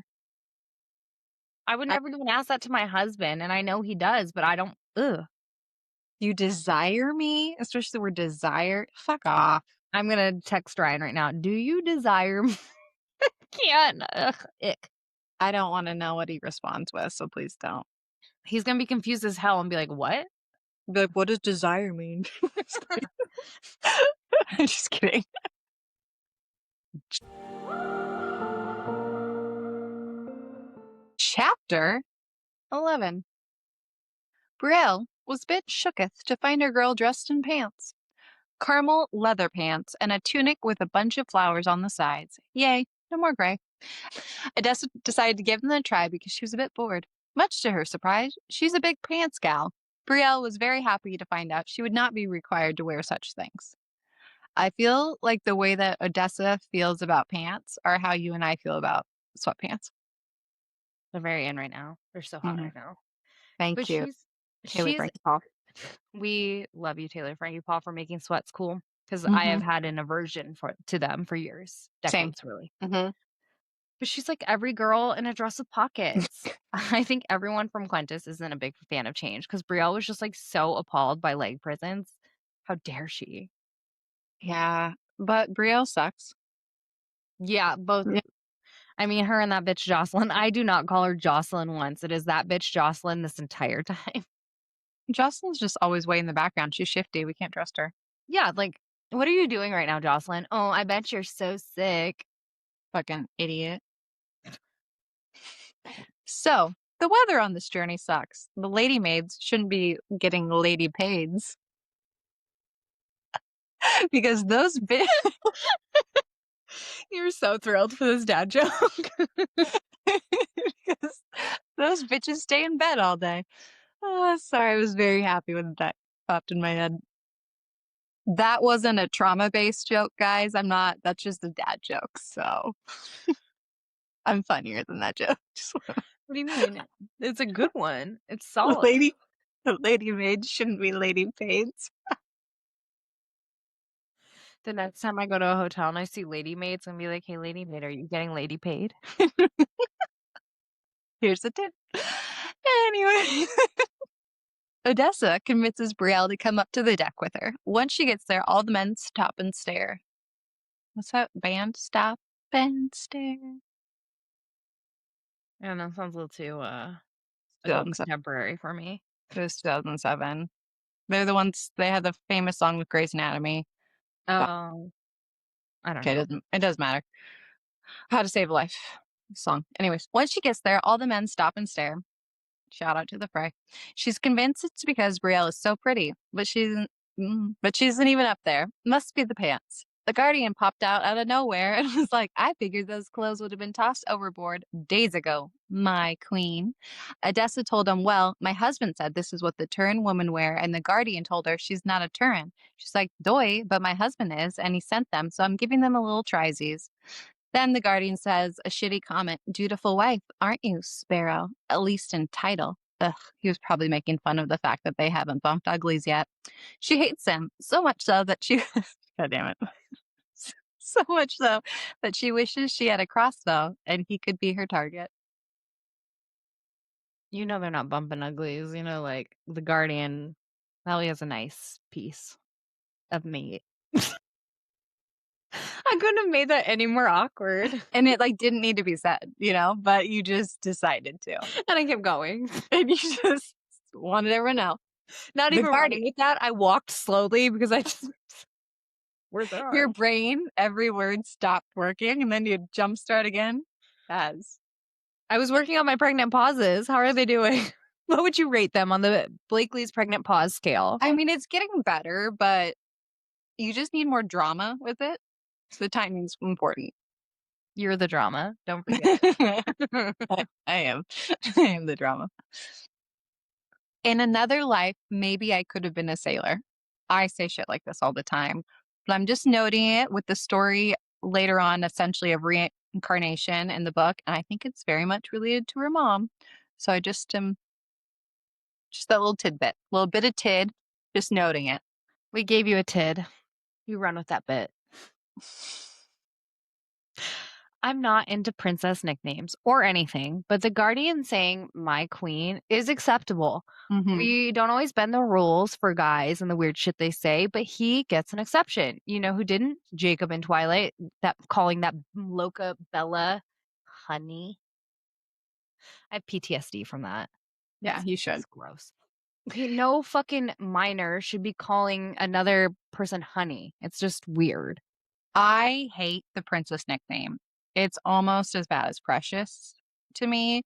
[SPEAKER 1] I would
[SPEAKER 2] I,
[SPEAKER 1] never even ask that to my husband, and I know he does, but I don't. Ugh.
[SPEAKER 2] you desire me? Especially the word desire? Fuck off.
[SPEAKER 1] I'm gonna text Ryan right now. Do you desire me? Can't. Ugh, ick.
[SPEAKER 2] I don't want to know what he responds with, so please don't.
[SPEAKER 1] He's gonna be confused as hell and be like, "What?"
[SPEAKER 2] Be like, what does desire mean? I'm just kidding. Chapter 11. Brielle was bit shooketh to find her girl dressed in pants. Caramel leather pants and a tunic with a bunch of flowers on the sides. Yay, no more gray. Odessa decided to give them a try because she was a bit bored. Much to her surprise, she's a big pants gal. Brielle was very happy to find out she would not be required to wear such things. I feel like the way that Odessa feels about pants are how you and I feel about sweatpants.
[SPEAKER 1] They're very in right now. They're so hot
[SPEAKER 2] Hmm.
[SPEAKER 1] right now. But
[SPEAKER 2] Thank you, Taylor
[SPEAKER 1] she's
[SPEAKER 2] Frankie Paul.
[SPEAKER 1] we love you, Taylor Frankie Paul, for making sweats cool because I
[SPEAKER 2] Hmm.
[SPEAKER 1] have had an aversion for to them for years,
[SPEAKER 2] Same.
[SPEAKER 1] decades, really.
[SPEAKER 2] Hmm.
[SPEAKER 1] But she's like every girl in a dress with pockets. I think everyone from Quintus isn't a big fan of change because Brielle was just like so appalled by leg prisons. How dare she?
[SPEAKER 2] Yeah, but Brielle sucks.
[SPEAKER 1] Yeah, both.
[SPEAKER 2] Yeah.
[SPEAKER 1] I mean, her and that bitch Jocelyn. I do not call her Jocelyn once. It is that bitch Jocelyn this entire time.
[SPEAKER 2] Jocelyn's just always way in the background. She's shifty. We can't trust her.
[SPEAKER 1] Yeah, like, what are you doing right now, Jocelyn? Oh, I bet you're so sick.
[SPEAKER 2] Fucking idiot. So, the weather on this journey sucks. The lady maids shouldn't be getting lady paids because those
[SPEAKER 1] You're so thrilled for this dad joke.
[SPEAKER 2] because those bitches stay in bed all day. Oh, sorry, I was very happy when that popped in my head. That wasn't a trauma-based joke, guys. I'm not. That's just a dad joke. So I'm funnier than that joke.
[SPEAKER 1] What do you mean? It's a good one. It's
[SPEAKER 2] The
[SPEAKER 1] solid.
[SPEAKER 2] lady, the lady maid shouldn't be lady paids.
[SPEAKER 1] The next time I go to a hotel and I see lady maids, I'm gonna be like, "Hey, lady maid, are you getting lady paid?"
[SPEAKER 2] Here's a tip. Anyway, Odessa convinces Brielle to come up to the deck with her. Once she gets there, all the men stop and stare. What's that band? Stop and stare.
[SPEAKER 1] I don't know. Sounds a little too so
[SPEAKER 2] 2007.
[SPEAKER 1] contemporary for me.
[SPEAKER 2] It was 2007. They're the ones they had the famous song with Grey's Anatomy. That
[SPEAKER 1] Oh, I don't
[SPEAKER 2] okay,
[SPEAKER 1] know.
[SPEAKER 2] it doesn't matter. How to Save a Life song. Anyways, once she gets there, all the men stop and stare. Shout out to the fray. She's convinced it's because Brielle is so pretty, but she isn't even up there. Must be the pants. The Guardian popped out of nowhere and was like, I figured those clothes would have been tossed overboard days ago, my queen. Odessa told him, well, my husband said this is what the Turin women wear, and the Guardian told her she's not a Turin. She's like, doy, but my husband is, and he sent them, so I'm giving them a little trysies. Then the Guardian says a shitty comment, dutiful wife, aren't you, Sparrow? At least in title. Ugh, he was probably making fun of the fact that they haven't bumped uglies yet. She hates him, so much so that she, God damn it, so much so that she wishes she had a crossbow and he could be her target.
[SPEAKER 1] You know they're not bumping uglies. You know, like the Guardian probably has a nice piece of meat. I couldn't have made that any more awkward.
[SPEAKER 2] And it like didn't need to be said, but you just decided to.
[SPEAKER 1] And I kept going.
[SPEAKER 2] And you just wanted everyone else.
[SPEAKER 1] Not
[SPEAKER 2] The
[SPEAKER 1] even
[SPEAKER 2] Guardian.
[SPEAKER 1] running with that. I walked slowly because I just where's their
[SPEAKER 2] Your
[SPEAKER 1] arm?
[SPEAKER 2] brain, every word stopped working, and then you jumpstart again. As
[SPEAKER 1] I was working on my pregnant pauses. How are they doing? What would you rate them on the Blakely's pregnant pause scale?
[SPEAKER 2] I mean, it's getting better, but you just need more drama with it. So the timing's important.
[SPEAKER 1] You're the drama. Don't forget.
[SPEAKER 2] I am. I am the drama. In another life, maybe I could have been a sailor. I say shit like this all the time, but I'm just noting it with the story later on, essentially of reincarnation in the book, and I think it's very much related to her mom. So I just just that little tidbit, little bit of tid, just noting it.
[SPEAKER 1] We gave you a tid. You run with that bit. I'm not into princess nicknames or anything, but the Guardian saying my queen is acceptable.
[SPEAKER 2] Mm-hmm.
[SPEAKER 1] We don't always bend the rules for guys and the weird shit they say, but he gets an exception. You know who didn't? Jacob in Twilight, that calling that Loca Bella honey. I have PTSD from that.
[SPEAKER 2] Yeah, you should.
[SPEAKER 1] It's gross. Okay, no fucking minor should be calling another person honey. It's just weird.
[SPEAKER 2] I hate the princess nickname. It's almost as bad as Precious to me,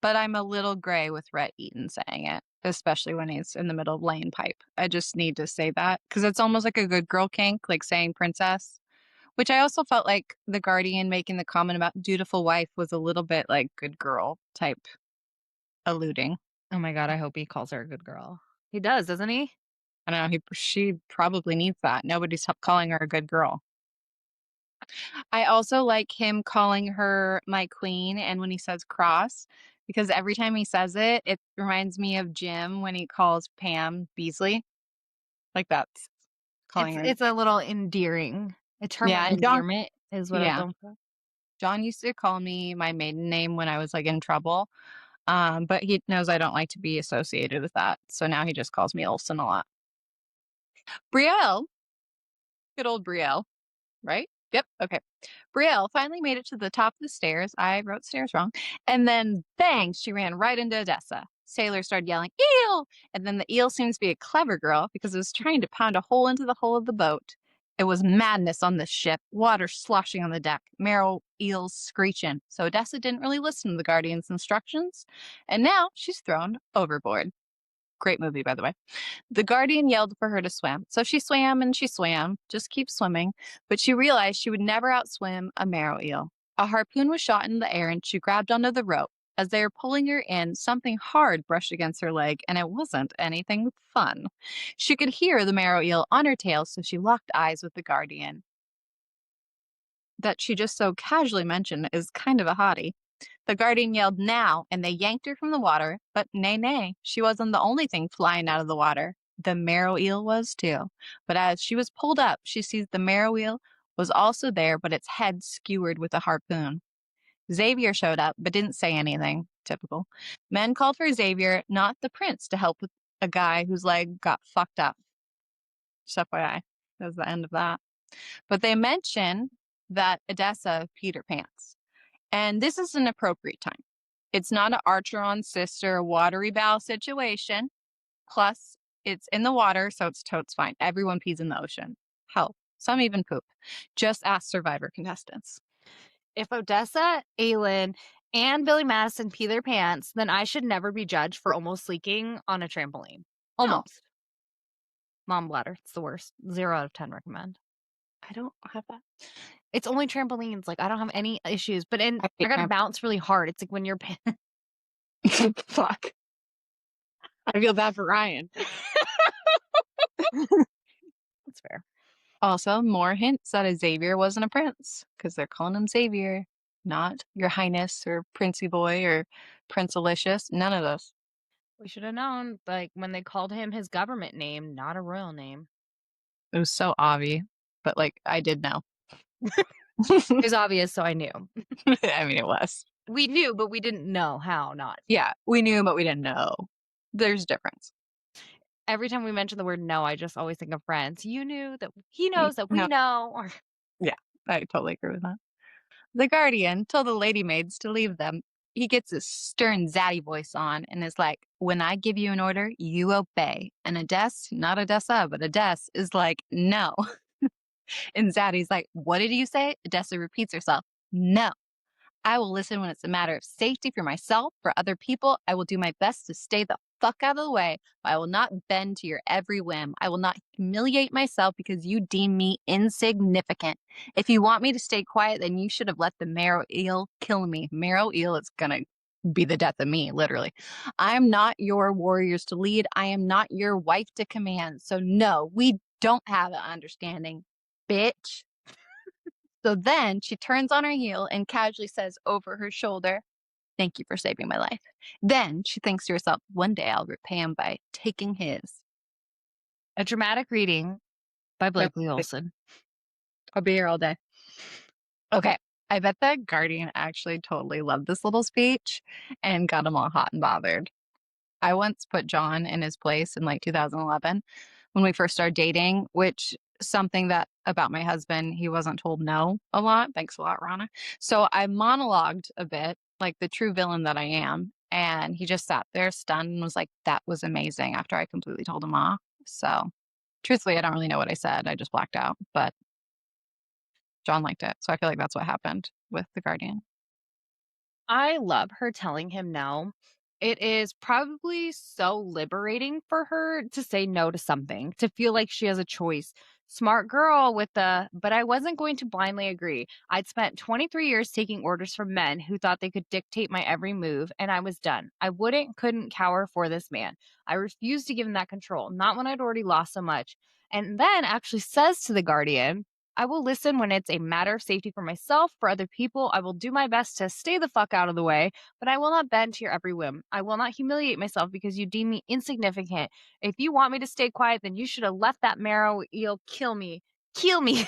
[SPEAKER 2] but I'm a little gray with Rhett Eaton saying it, especially when he's in the middle of laying pipe. I just need to say that because it's almost like a good girl kink, like saying princess, which I also felt like the Guardian making the comment about dutiful wife was a little bit like good girl type alluding.
[SPEAKER 1] Oh my God, I hope he calls her a good girl. He does, doesn't he?
[SPEAKER 2] I don't know. She probably needs that. Nobody's calling her a good girl. I also like him calling her my queen, and when he says cross, because every time he says it, it reminds me of Jim when he calls Pam Beasley. Like that's calling her.
[SPEAKER 1] It's a little endearing. A term
[SPEAKER 2] Yeah,
[SPEAKER 1] of
[SPEAKER 2] and John.
[SPEAKER 1] endearment is what I was
[SPEAKER 2] Yeah,
[SPEAKER 1] going for.
[SPEAKER 2] John used to call me my maiden name when I was like in trouble. But he knows I don't like to be associated with that, so now he just calls me Olson a lot. Brielle, good old Brielle, right? Yep. Okay. Brielle finally made it to the top of the stairs. I wrote stairs wrong. And then bang, she ran right into Odessa. Sailors started yelling, eel! And then the eel seems to be a clever girl because it was trying to pound a hole into the hull of the boat. It was madness on this ship, water sloshing on the deck, marrow eels screeching. So Odessa didn't really listen to the Guardian's instructions. And now she's thrown overboard. Great movie, by the way. The Guardian yelled for her to swim. So she swam and she swam, just keep swimming. But she realized she would never outswim a marrow eel. A harpoon was shot in the air and she grabbed onto the rope. As they were pulling her in, something hard brushed against her leg, and it wasn't anything fun. She could hear the marrow eel on her tail, so she locked eyes with the Guardian. That she just so casually mentioned is kind of a hottie. The Guardian yelled now, and they yanked her from the water, but nay, nay, she wasn't the only thing flying out of the water. The marrow eel was too. But as she was pulled up, she sees the marrow eel was also there, but its head skewered with a harpoon. Xavier showed up, but didn't say anything. Typical. Men called for Xavier, not the prince, to help with a guy whose leg got fucked up. Just FYI. That was the end of that. But they mention that Odessa Peter Pants. And this is an appropriate time. It's not an Archer on Sister watery bow situation. Plus, it's in the water, so it's totes fine. Everyone pees in the ocean. Hell, some even poop. Just ask Survivor contestants.
[SPEAKER 1] If Odessa, Aelin, and Billy Madison pee their pants, then I should never be judged for almost leaking on a trampoline.
[SPEAKER 2] No,
[SPEAKER 1] Almost. Mom bladder. It's the worst. 0 out of 10 recommend.
[SPEAKER 2] I don't have that.
[SPEAKER 1] It's only trampolines. Like, I don't have any issues. But
[SPEAKER 2] I
[SPEAKER 1] I
[SPEAKER 2] hate
[SPEAKER 1] gotta bounce really hard. It's like when you're
[SPEAKER 2] Fuck. I feel bad for Ryan.
[SPEAKER 1] That's fair.
[SPEAKER 2] Also, more hints that Xavier wasn't a prince because they're calling him Xavier, not Your Highness or Princey Boy or Prince Alicious. None of those.
[SPEAKER 1] We should have known, like, when they called him his government name, not a royal name.
[SPEAKER 2] It was so obvious, but like I did know.
[SPEAKER 1] It was obvious, so I knew.
[SPEAKER 2] I mean, it was.
[SPEAKER 1] We knew, but we didn't know how not.
[SPEAKER 2] Yeah, we knew, but we didn't know. There's a difference.
[SPEAKER 1] Every time we mention the word no, I just always think of Friends. You knew that he
[SPEAKER 2] Mm,
[SPEAKER 1] knows that we
[SPEAKER 2] no,
[SPEAKER 1] know. Or
[SPEAKER 2] yeah, I totally agree with that. The Guardian told the lady maids to leave them. He gets his stern zaddy voice on and is like, when I give you an order, you obey. And Odessa, not Odessa, but Odessa is like, no. And Zaddy's like, what did you say? Odessa repeats herself, no. I will listen when it's a matter of safety for myself, for other people. I will do my best to stay the fuck out of the way. But I will not bend to your every whim. I will not humiliate myself because you deem me insignificant. If you want me to stay quiet, then you should have let the marrow eel kill me. Marrow eel is gonna be the death of me, literally. I am not your warriors to lead. I am not your wife to command. So no, we don't have an understanding, bitch. So then she turns on her heel and casually says over her shoulder, thank you for saving my life. Then she thinks to herself, one day I'll repay him by taking his.
[SPEAKER 1] a dramatic reading by
[SPEAKER 2] Yep.
[SPEAKER 1] Blakely Olson.
[SPEAKER 2] I'll be here all day. Okay. I bet the Guardian actually totally loved this little speech and got him all hot and bothered. I once put John in his place in like 2011 when we first started dating, which something that about my husband, he wasn't told no a lot. Thanks a lot, Rana. So I monologued a bit, like the true villain that I am. And he just sat there stunned and was like, that was amazing after I completely told him off. So truthfully, I don't really know what I said. I just blacked out, but John liked it. So I feel like that's what happened with The Guardian.
[SPEAKER 1] I love her telling him no. It is probably so liberating for her to say no to something, to feel like she has a choice. Smart girl with but I wasn't going to blindly agree. I'd spent 23 years taking orders from men who thought they could dictate my every move, and I was done. I couldn't cower for this man. I refused to give him that control, not when I'd already lost so much. And then actually says to the Guardian, I will listen when it's a matter of safety for myself, for other people. I will do my best to stay the fuck out of the way, but I will not bend to your every whim. I will not humiliate myself because you deem me insignificant. If you want me to stay quiet, then you should have left that marrow eel kill me. Kill me.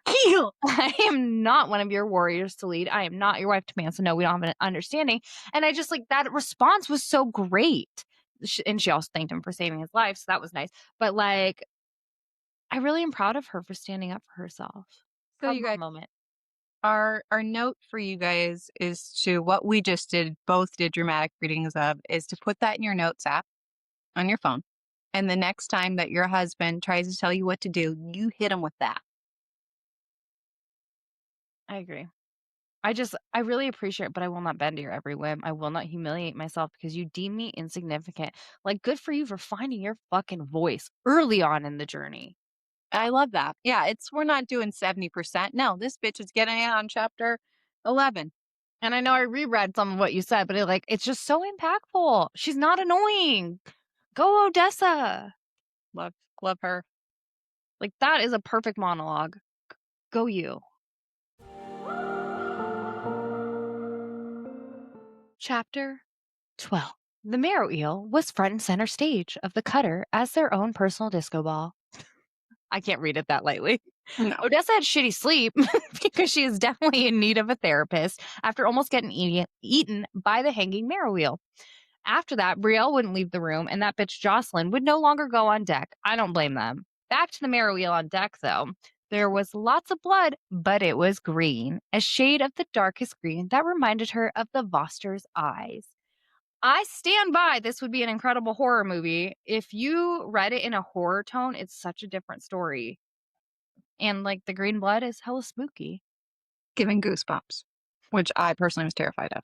[SPEAKER 2] Kill!
[SPEAKER 1] I am not one of your warriors to lead. I am not your wife to man. So no, we don't have an understanding. And I just like that response was so great. And she also thanked him for saving his life. So that was nice. But like, I really am proud of her for standing up for herself.
[SPEAKER 2] So
[SPEAKER 1] Proud
[SPEAKER 2] you guys,
[SPEAKER 1] moment.
[SPEAKER 2] our note for you guys is to what we just did, both did dramatic readings of, is to put that in your notes app on your phone. And the next time that your husband tries to tell you what to do, you hit him with that.
[SPEAKER 1] I agree. I really appreciate it, but I will not bend to your every whim. I will not humiliate myself because you deem me insignificant. Like, good for you for finding your fucking voice early on in the journey.
[SPEAKER 2] I love that. Yeah, we're not doing 70%. No, this bitch is getting it on chapter 11.
[SPEAKER 1] And I know I reread some of what you said, but it's just so impactful. She's not annoying. Go Odessa.
[SPEAKER 2] Love her.
[SPEAKER 1] Like, that is a perfect monologue. Go you. Chapter 12. The marrow eel was front and center stage of the cutter as their own personal disco ball. I can't read it that lightly.
[SPEAKER 2] No.
[SPEAKER 1] Odessa had shitty sleep because she is definitely in need of a therapist after almost getting eaten by the hanging marrow wheel. After that, Brielle wouldn't leave the room, and that bitch Jocelyn would no longer go on deck. I don't blame them. Back to the marrow wheel on deck, though. There was lots of blood, but it was green, a shade of the darkest green that reminded her of the Voster's eyes. I stand by this would be an incredible horror movie. If you read it in a horror tone, it's such a different story. And like the green blood is hella spooky.
[SPEAKER 2] Giving goosebumps, which I personally was terrified of.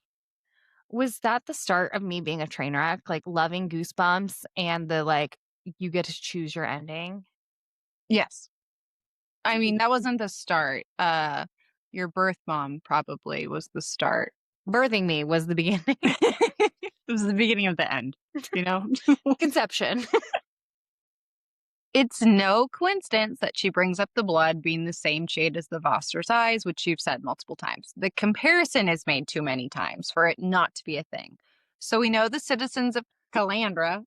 [SPEAKER 1] Was that the start of me being a train wreck, like loving Goosebumps and the like you get to choose your ending?
[SPEAKER 2] Yes. I mean, that wasn't the start. Your birth mom probably was the start.
[SPEAKER 1] Birthing me was the beginning.
[SPEAKER 2] It was the beginning of the end, you know?
[SPEAKER 1] Conception.
[SPEAKER 2] It's no coincidence that she brings up the blood being the same shade as the Voster's eyes, which you've said multiple times. The comparison is made too many times for it not to be a thing. So we know the citizens of Calandra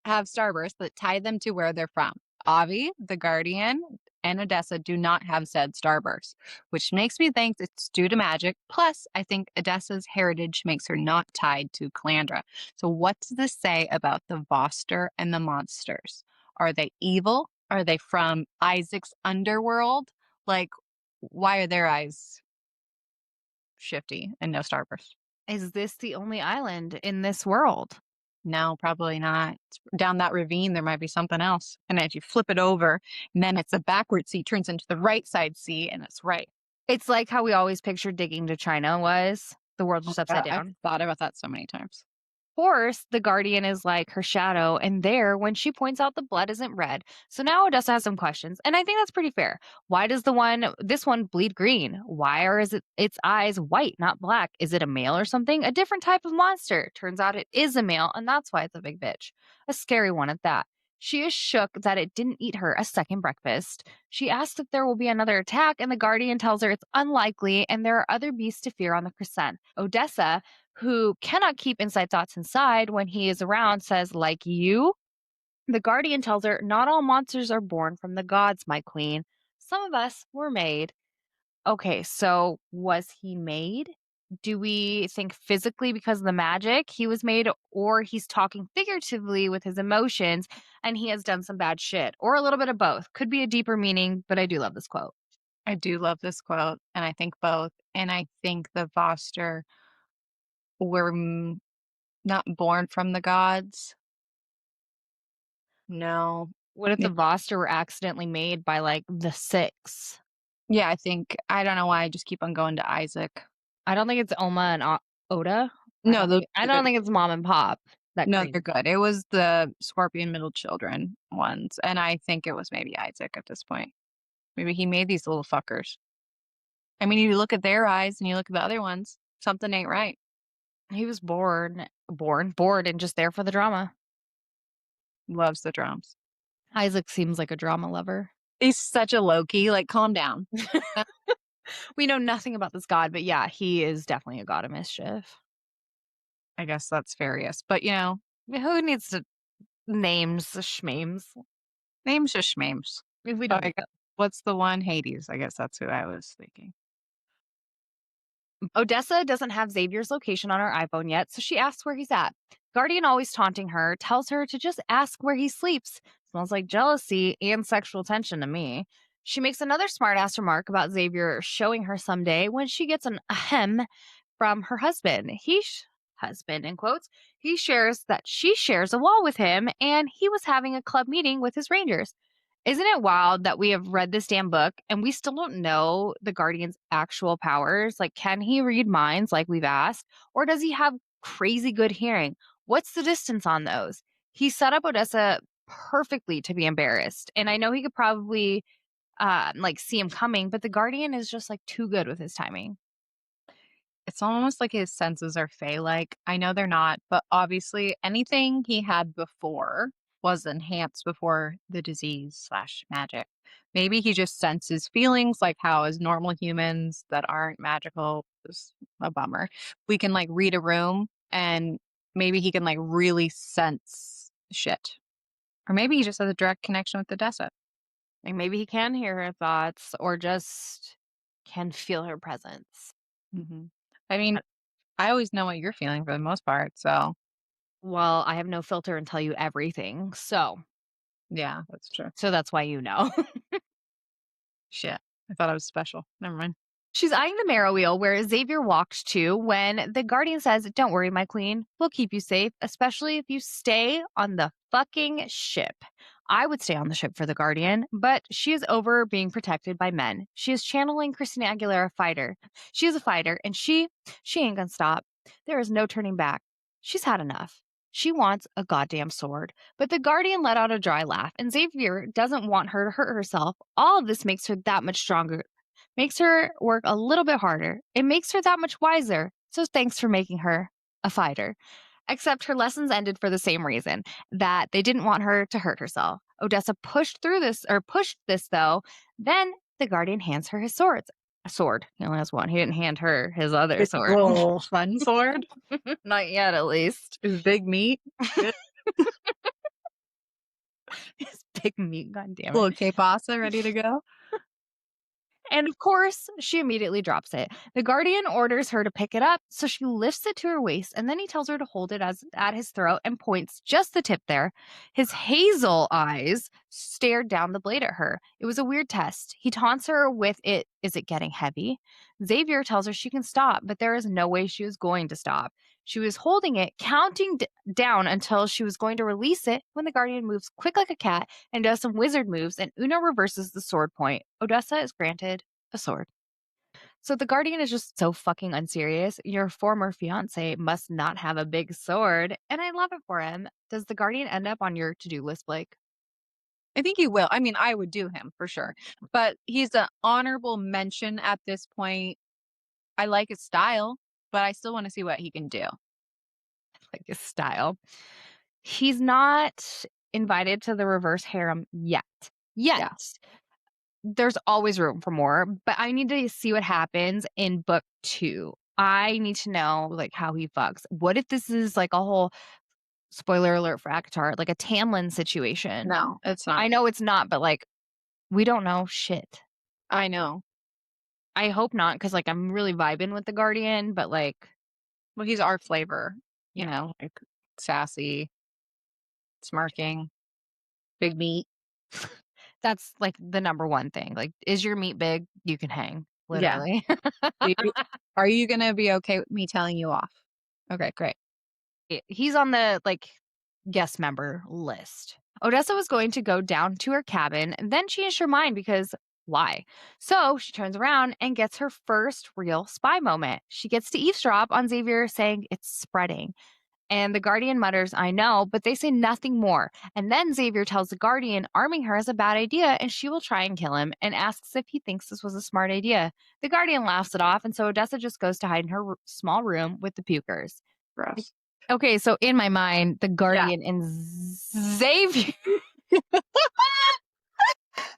[SPEAKER 2] have starbursts that tie them to where they're from. Avi, the Guardian, and Odessa do not have said starbursts, which makes me think it's due to magic. Plus, I think Odessa's heritage makes her not tied to Calandra. So, what does this say about the Voster and the monsters? Are they evil? Are they from Isaac's underworld? Like, why are their eyes shifty and no starburst?
[SPEAKER 1] Is this the only island in this world?
[SPEAKER 2] No, probably not. Down that ravine, there might be something else. And if you flip it over, and then it's a backward sea, turns into the right side sea, and it's right.
[SPEAKER 1] It's like how we always pictured digging to China was. The world's
[SPEAKER 2] Oh
[SPEAKER 1] just
[SPEAKER 2] my
[SPEAKER 1] upside
[SPEAKER 2] God, I've
[SPEAKER 1] down.
[SPEAKER 2] thought about that so many times.
[SPEAKER 1] Course, the Guardian is like her shadow, and there, when she points out the blood isn't red. So now Odessa has some questions, and I think that's pretty fair. Why does this one bleed green? Why are is it its eyes white, not black? Is it a male or something? A different type of monster. Turns out it is a male, and that's why it's a big bitch. A scary one at that. She is shook that it didn't eat her a second breakfast. She asks if there will be another attack, and the Guardian tells her it's unlikely, and there are other beasts to fear on the crescent. Odessa, who cannot keep inside thoughts inside when he is around, says, like you? The Guardian tells her, not all monsters are born from the gods, my queen. Some of us were made. Okay, so was he made? Do we think physically because of the magic he was made, or he's talking figuratively with his emotions and he has done some bad shit, or a little bit of both? Could be a deeper meaning, but I do love this quote.
[SPEAKER 2] I do love this quote, and I think both. And I think the Voster were not born from the gods. No.
[SPEAKER 1] What if
[SPEAKER 2] Yeah,
[SPEAKER 1] the Voster were accidentally made by like the six?
[SPEAKER 2] yeah, I think, I don't know why I just keep on going to Isaac.
[SPEAKER 1] I don't think it's Oma and Oda. I
[SPEAKER 2] No,
[SPEAKER 1] don't
[SPEAKER 2] those
[SPEAKER 1] think I
[SPEAKER 2] are
[SPEAKER 1] don't
[SPEAKER 2] good.
[SPEAKER 1] think it's mom and pop that
[SPEAKER 2] No,
[SPEAKER 1] created
[SPEAKER 2] they're good. It was the Scorpion Middle Children ones, and I think it was maybe Isaac at this point. Maybe he made these little fuckers. I mean, you look at their eyes and you look at the other ones, something ain't right.
[SPEAKER 1] he was bored and just there for the drama.
[SPEAKER 2] Loves the drums.
[SPEAKER 1] Isaac seems like a drama lover.
[SPEAKER 2] He's such a low key, like, calm down.
[SPEAKER 1] We know nothing about this god, but yeah, he is definitely a god of mischief.
[SPEAKER 2] I guess that's various, but
[SPEAKER 1] Who needs to names the schmames
[SPEAKER 2] names just schmames.
[SPEAKER 1] if we
[SPEAKER 2] Oh,
[SPEAKER 1] don't
[SPEAKER 2] I
[SPEAKER 1] need
[SPEAKER 2] guess, what's the one? Hades. I guess that's who I was thinking.
[SPEAKER 1] Odessa doesn't have Xavier's location on her iPhone yet, so she asks where he's at. Guardian, always taunting her, tells her to just ask where he sleeps. Smells like jealousy and sexual tension to me. She makes another smartass remark about Xavier showing her someday when she gets an ahem from her husband. Husband in quotes, he shares that she shares a wall with him and he was having a club meeting with his rangers. Isn't it wild that we have read this damn book and we still don't know the Guardian's actual powers? Like, can he read minds like we've asked? Or does he have crazy good hearing? What's the distance on those? He set up Odessa perfectly to be embarrassed. And I know he could probably like see him coming, but the Guardian is just like too good with his timing.
[SPEAKER 2] It's almost like his senses are Fae-like. I know they're not, but obviously anything he had before was enhanced before the disease slash magic. Maybe he just senses feelings like how as normal humans that aren't magical is a bummer. We can like read a room and maybe he can like really sense shit. Or maybe he just has a direct connection with the desert.
[SPEAKER 1] Like maybe he can hear her thoughts or just can feel her presence.
[SPEAKER 2] Hmm. I mean, I always know what you're feeling for the most part. So
[SPEAKER 1] Well, I have no filter and tell you everything. So
[SPEAKER 2] yeah, that's true.
[SPEAKER 1] that's why you know.
[SPEAKER 2] Shit. I thought I was special. Never mind.
[SPEAKER 1] She's eyeing the marroweel where Xavier walked to when the Guardian says, "Don't worry, my queen. We'll keep you safe, especially if you stay on the fucking ship." I would stay on the ship for the Guardian, but she is over being protected by men. She is channeling Christina Aguilera fighter. She is a fighter, and she ain't gonna stop. There is no turning back. She's had enough. She wants a goddamn sword. But the Guardian let out a dry laugh, and Xavier doesn't want her to hurt herself. All of this makes her that much stronger, makes her work a little bit harder. It makes her that much wiser. So thanks for making her a fighter. Except her lessons ended for the same reason, that they didn't want her to hurt herself. Odessa pushed this though. Then the Guardian hands her his swords. A sword. He only has one. He didn't hand her his other
[SPEAKER 2] Big
[SPEAKER 1] sword.
[SPEAKER 2] ol' fun sword.
[SPEAKER 1] Not yet, at least.
[SPEAKER 2] Is big meat. Good.
[SPEAKER 1] His big meat, god damn it.
[SPEAKER 2] Little K-pasta ready to go.
[SPEAKER 1] And of course, she immediately drops it. The Guardian orders her to pick it up, so she lifts it to her waist, and then he tells her to hold it at his throat and points just the tip there. His hazel eyes stared down the blade at her. It was a weird test. He taunts her with it. Is it getting heavy? Xavier tells her she can stop, but there is no way she was going to stop. She was holding it, counting down until she was going to release it when the Guardian moves quick like a cat and does some wizard moves, and Uno reverses the sword point. Odessa is granted a sword. So the Guardian is just so fucking unserious. Your former fiance must not have a big sword, and I love it for him. Does the Guardian end up on your to-do list, Blake?
[SPEAKER 2] I think he will. I mean, I would do him for sure. But he's an honorable mention at this point. I like his style, but I still want to see what he can do.
[SPEAKER 1] Like his style. He's not invited to the reverse harem yet.
[SPEAKER 2] Yeah.
[SPEAKER 1] There's always room for more, but I need to see what happens in book 2. I need to know like how he fucks. What if this is like a whole, spoiler alert for Akatar, like a Tamlin situation?
[SPEAKER 2] No, it's not.
[SPEAKER 1] I know it's not, but like we don't know shit.
[SPEAKER 2] I know.
[SPEAKER 1] I hope not, because like I'm really vibing with the Guardian, but like,
[SPEAKER 2] Well, he's our flavor. You
[SPEAKER 1] Yeah.
[SPEAKER 2] know, like sassy, smirking, big meat.
[SPEAKER 1] that's like the number one thing. Like, is your meat big? You can hang,
[SPEAKER 2] Yeah.
[SPEAKER 1] literally.
[SPEAKER 2] Are you going to be okay with me telling you off? Okay, great.
[SPEAKER 1] He's on the like guest member list. Odessa was going to go down to her cabin, and then changed her mind because why? So she turns around and gets her first real spy moment. She gets to eavesdrop on Xavier saying it's spreading. And the Guardian mutters, "I know," but they say nothing more. And then Xavier tells the Guardian arming her is a bad idea and she will try and kill him, and asks if he thinks this was a smart idea. The Guardian laughs it off, and so Odessa just goes to hide in her small room with the pukers.
[SPEAKER 2] Gross.
[SPEAKER 1] Okay, so in my mind, the Guardian and Xavier.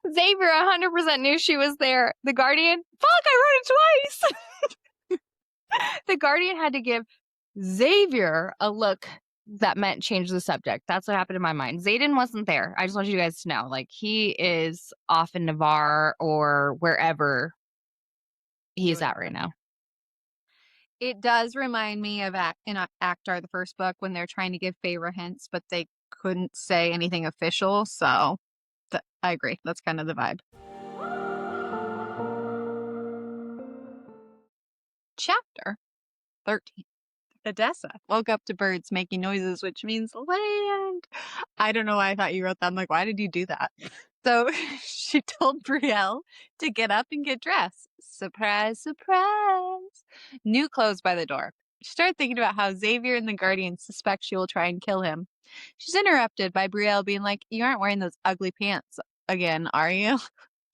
[SPEAKER 1] Xavier 100% knew she was there. The Guardian, fuck, I wrote it twice. The Guardian had to give Xavier a look that meant change the subject. That's what happened in my mind. Xaden wasn't there. I just want you guys to know. Like, he is off in Navarre or wherever he's at right now.
[SPEAKER 2] It does remind me of in Actar, the first book, when they're trying to give Feyre hints, but they couldn't say anything official. So I agree. That's kind of the vibe. Chapter 13. Odessa woke up to birds making noises, which means land. I don't know why I thought you wrote that. I'm like, why did you do that? So she told Brielle to get up and get dressed. Surprise, surprise. New clothes by the door. She started thinking about how Xavier and the Guardian suspect she will try and kill him. She's interrupted by Brielle being like, "You aren't wearing those ugly pants again, are you?"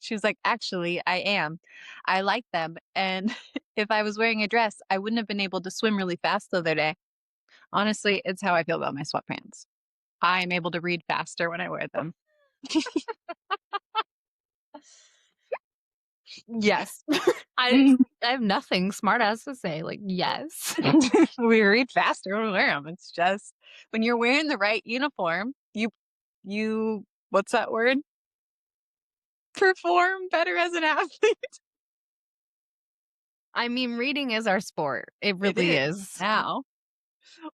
[SPEAKER 2] She was like, "Actually, I am. I like them. And if I was wearing a dress, I wouldn't have been able to swim really fast the other day. Honestly, it's how I feel about my sweatpants. I am able to read faster when I wear them."
[SPEAKER 1] Yes. I have nothing smart ass to say. Like, yes.
[SPEAKER 2] We read faster when we wear them. It's just when you're wearing the right uniform, you what's that word? Perform better as an athlete.
[SPEAKER 1] I mean, reading is our sport. It really is.
[SPEAKER 2] Now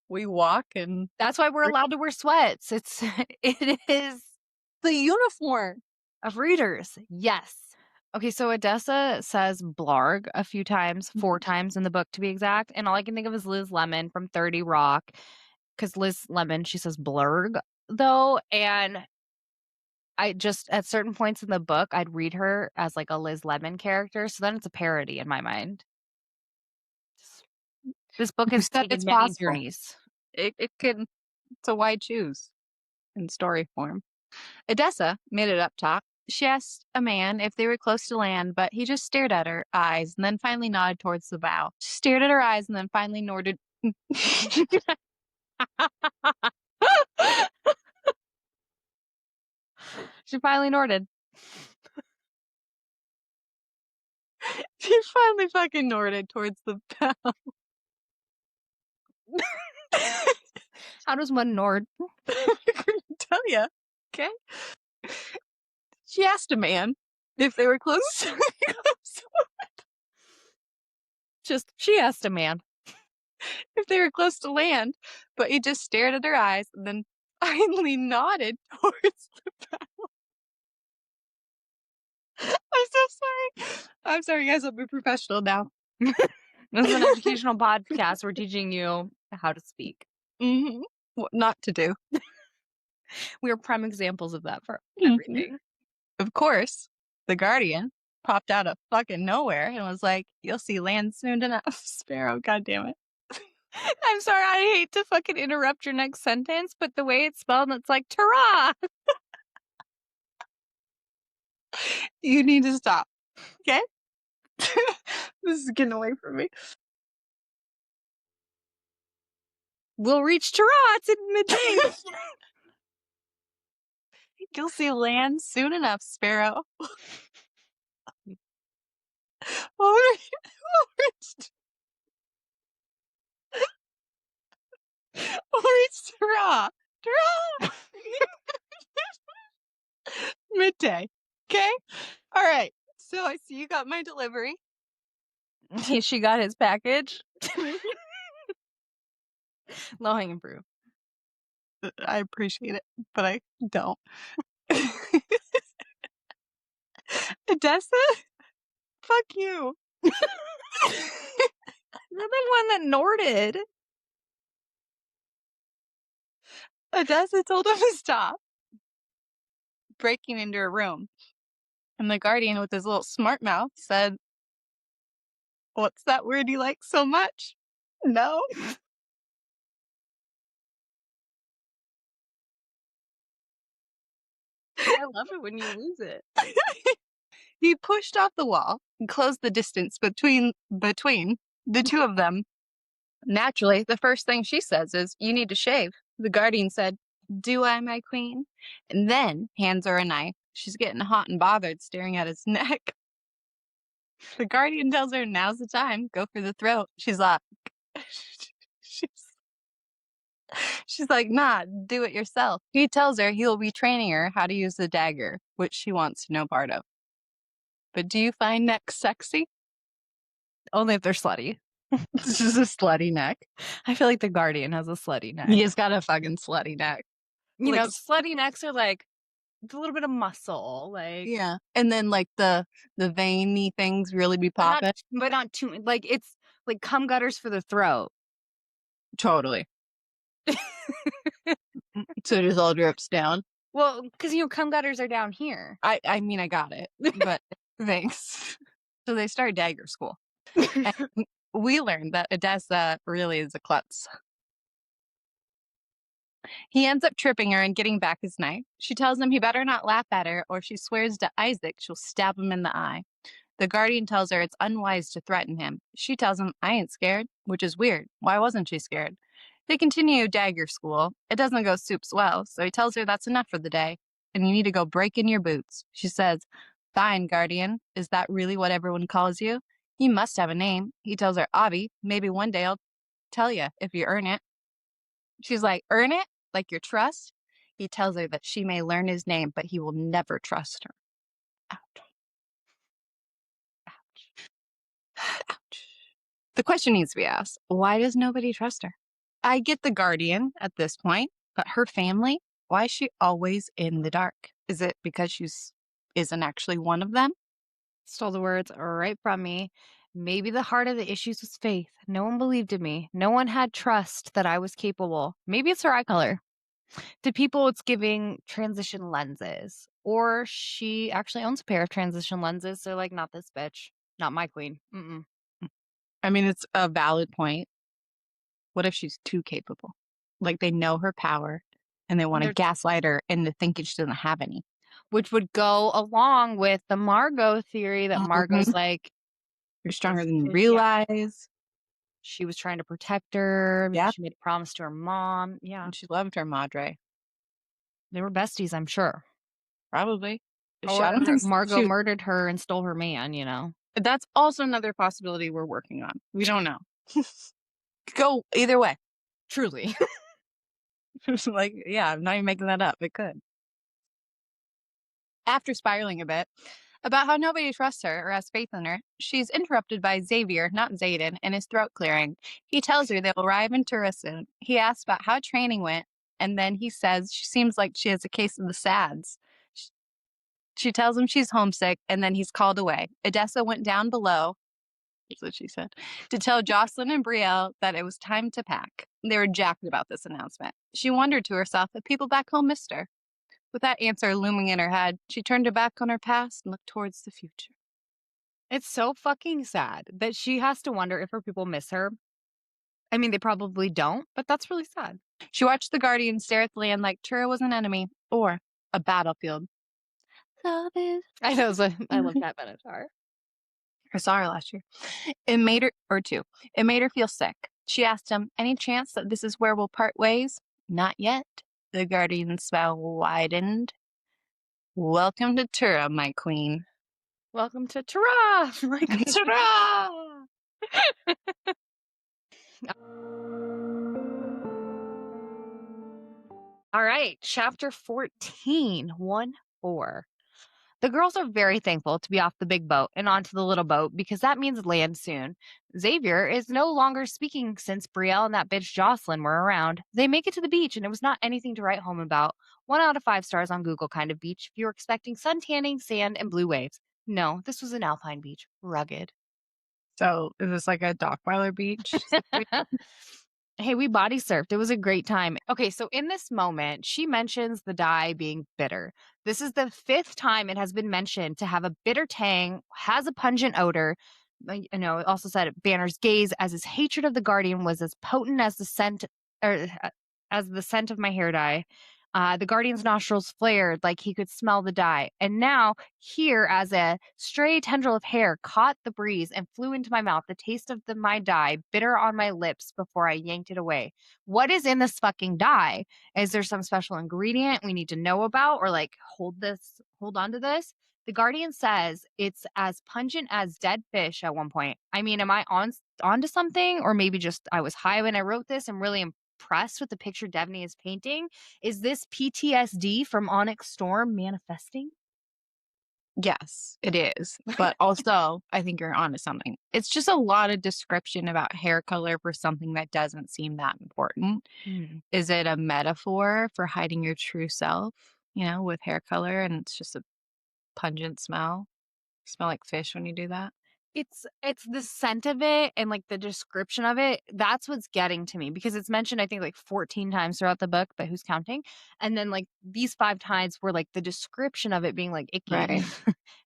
[SPEAKER 2] we walk, and
[SPEAKER 1] That's why we're allowed to wear sweats. It is
[SPEAKER 2] the uniform
[SPEAKER 1] of readers. Yes. Okay, so Odessa says blarg a few times, 4 times in the book to be exact, and all I can think of is Liz Lemon from 30 Rock, because Liz Lemon, she says blurg, though, and I just at certain points in the book, I'd read her as, like, a Liz Lemon character, so then it's a parody in my mind. This book
[SPEAKER 2] Who
[SPEAKER 1] has
[SPEAKER 2] said
[SPEAKER 1] taken
[SPEAKER 2] it's
[SPEAKER 1] many
[SPEAKER 2] possible?
[SPEAKER 1] journeys.
[SPEAKER 2] It can. It's a wide choose in story form. Odessa made it up top. She asked a man if they were close to land, but he just stared at her eyes and then finally nodded towards the bow. She stared at her eyes and then finally nodded.
[SPEAKER 1] She finally norted.
[SPEAKER 2] She finally fucking nodded towards the bow.
[SPEAKER 1] How does one nord?
[SPEAKER 2] I couldn't tell you. Okay. She asked a man if they were close.
[SPEAKER 1] Just, she asked a man.
[SPEAKER 2] If they were close to land, but he just stared at her eyes and then finally nodded towards the bow. I'm so sorry. I'm sorry, guys. I'm a professional now.
[SPEAKER 1] This is an educational podcast. We're teaching you how to speak.
[SPEAKER 2] Mm-hmm. What not to do.
[SPEAKER 1] We are prime examples of that for
[SPEAKER 2] Mhm.
[SPEAKER 1] everything.
[SPEAKER 2] Of course, the Guardian popped out of fucking nowhere and was like, "You'll see land soon enough, Sparrow." God damn it.
[SPEAKER 1] I'm sorry, I hate to fucking interrupt your next sentence, but the way it's spelled, it's like ta-ra!
[SPEAKER 2] You need to stop. Okay? This is getting away from me.
[SPEAKER 1] We'll reach ta-ra, it's in midday.
[SPEAKER 2] You'll see land soon enough, Sparrow. We'll reach Tara. Tara! Midday. Okay? All right. So I see you got my delivery.
[SPEAKER 1] She got his package. Low-hanging fruit.
[SPEAKER 2] I appreciate it, but I don't. Odessa? Fuck you.
[SPEAKER 1] You're the one that norted.
[SPEAKER 2] Odessa told him to stop breaking into her room. And the Guardian, with his little smart mouth, said, "What's that word you like so much?" No.
[SPEAKER 1] I love it when you lose it.
[SPEAKER 2] He pushed off the wall and closed the distance between the two of them. Naturally, the first thing she says is, "You need to shave." The Guardian said, "Do I, my queen?" And then hands her a knife. She's getting hot and bothered, staring at his neck. The Guardian tells her, "Now's the time. Go for the throat." She's like, she's like, "Nah, do it yourself." He tells her he'll be training her how to use the dagger, which she wants no part of. But do you find necks sexy?
[SPEAKER 1] Only if they're slutty.
[SPEAKER 2] This is a slutty neck.
[SPEAKER 1] I feel like the Guardian has a slutty neck.
[SPEAKER 2] He's got a fucking slutty neck.
[SPEAKER 1] You
[SPEAKER 2] Like,
[SPEAKER 1] know, slutty necks are like a little bit of muscle, like
[SPEAKER 2] yeah. And then like the veiny things really be popping.
[SPEAKER 1] but not too like it's like cum gutters for the throat.
[SPEAKER 2] Totally. So it just all drips down.
[SPEAKER 1] Well, because cum gutters are down here.
[SPEAKER 2] I mean, I got it, but thanks. So they start dagger school. And we learned that Odessa really is a klutz. He ends up tripping her and getting back his knife. She tells him he better not laugh at her, or if she swears to Isaac, she'll stab him in the eye. The Guardian tells her it's unwise to threaten him. She tells him, "I ain't scared," which is weird. Why wasn't she scared? They continue dagger school. It doesn't go soups well, so he tells her that's enough for the day, and you need to go break in your boots. She says, "Fine, Guardian. Is that really what everyone calls you? You must have a name." He tells her, "Avi, maybe one day I'll tell you if you earn it." She's like, "Earn it? Like your trust?" He tells her that she may learn his name, but he will never trust her. Ouch. Ouch. Ouch. The question needs to be asked, why does nobody trust her? I get the Guardian at this point, but her family, why is she always in the dark? Is it because she's isn't actually one of them?
[SPEAKER 1] Stole the words right from me. Maybe the heart of the issues was faith. No one believed in me. No one had trust that I was capable. Maybe it's her eye color. To people, it's giving transition lenses. Or she actually owns a pair of transition lenses. So, like, not this bitch. Not my queen. Mm-mm.
[SPEAKER 2] I mean, it's a valid point. What if she's too capable? Like, they know her power and they
[SPEAKER 1] And
[SPEAKER 2] wanna
[SPEAKER 1] they're
[SPEAKER 2] gaslight her into thinking she doesn't have any.
[SPEAKER 1] which would go along with the Margot theory that Margot's
[SPEAKER 2] Mhm.
[SPEAKER 1] like,
[SPEAKER 2] You're stronger
[SPEAKER 1] this
[SPEAKER 2] than you
[SPEAKER 1] bitch, yeah,
[SPEAKER 2] realize.
[SPEAKER 1] she was trying to protect her because
[SPEAKER 2] Yep,
[SPEAKER 1] she made a promise to her mom. Yeah,
[SPEAKER 2] and she loved her madre.
[SPEAKER 1] they were besties, I'm sure.
[SPEAKER 2] Probably. I don't
[SPEAKER 1] Or
[SPEAKER 2] think
[SPEAKER 1] Margot
[SPEAKER 2] she was.
[SPEAKER 1] murdered her and stole her man.
[SPEAKER 2] That's also another possibility we're working on. We don't know. Go either way.
[SPEAKER 1] Truly.
[SPEAKER 2] Like, yeah, I'm not even making that up. It could. After spiraling a bit about how nobody trusts her or has faith in her, she's interrupted by Xavier, not Zayden, and his throat clearing. He tells her they'll arrive in Tura soon. He asks about how training went, and then he says she seems like she has a case of the SADS. Sh- She tells him she's homesick, and then he's called away. Odessa went down below, that's what she said, to tell Jocelyn and Brielle that it was time to pack. They were jacked about this announcement. She wondered to herself if people back home missed her. With that answer looming in her head, she turned her back on her past and looked towards the future.
[SPEAKER 1] It's so fucking sad that she has to wonder if her people miss her. I mean, they probably don't, but that's really sad.
[SPEAKER 2] She watched the Guardian stare at the land like Tura was an enemy or a battlefield. Love is.
[SPEAKER 1] I know. I love that Benatar.
[SPEAKER 2] I saw her last year. It made her, or two, it made her feel sick. She asked him, any chance that this is where we'll part ways? Not yet. The Guardian's smile widened. Welcome to Tura, my queen.
[SPEAKER 1] Welcome to Tara. Like,
[SPEAKER 2] Ta-da!
[SPEAKER 1] all right, chapter 14, 1 4. The girls are very thankful to be off the big boat and onto the little boat because that means land soon. Xavier is no longer speaking since Brielle and that bitch Jocelyn were around. They make it to the beach and it was not anything to write home about. 1 out of 5 stars on Google kind of beach if you were expecting sun tanning, sand, and blue waves. No, this was an alpine beach. Rugged.
[SPEAKER 2] So, is this like a Dockweiler Beach situation?
[SPEAKER 1] Hey, we body surfed. It was a great time. Okay, so in this moment, she mentions the dye being bitter. This is the fifth time it has been mentioned to have a bitter tang, has a pungent odor. It also said Banner's gaze as his hatred of the Guardian was as potent as the scent, or as the scent of my hair dye. The Guardian's nostrils flared like he could smell the dye. And now, here, as a stray tendril of hair caught the breeze and flew into my mouth, the taste of my dye bitter on my lips before I yanked it away. What is in this fucking dye? Is there some special ingredient we need to know about or like hold on to this? The Guardian says it's as pungent as dead fish at one point. I mean, am I onto something? Or maybe just I was high when I wrote this. I'm really impressed with the picture Devney is painting. Is this PTSD from Onyx Storm manifesting?
[SPEAKER 2] Yes, it is. But also, I think you're onto something. It's just a lot of description about hair color for something that doesn't seem that important.
[SPEAKER 1] Hmm.
[SPEAKER 2] Is it a metaphor for hiding your true self, with hair color and it's just a pungent smell? Smell like fish when you do that?
[SPEAKER 1] It's the scent of it and like the description of it. That's what's getting to me because it's mentioned I think like 14 times throughout the book, but who's counting? And then like these 5 times were like the description of it being like icky.
[SPEAKER 2] Right.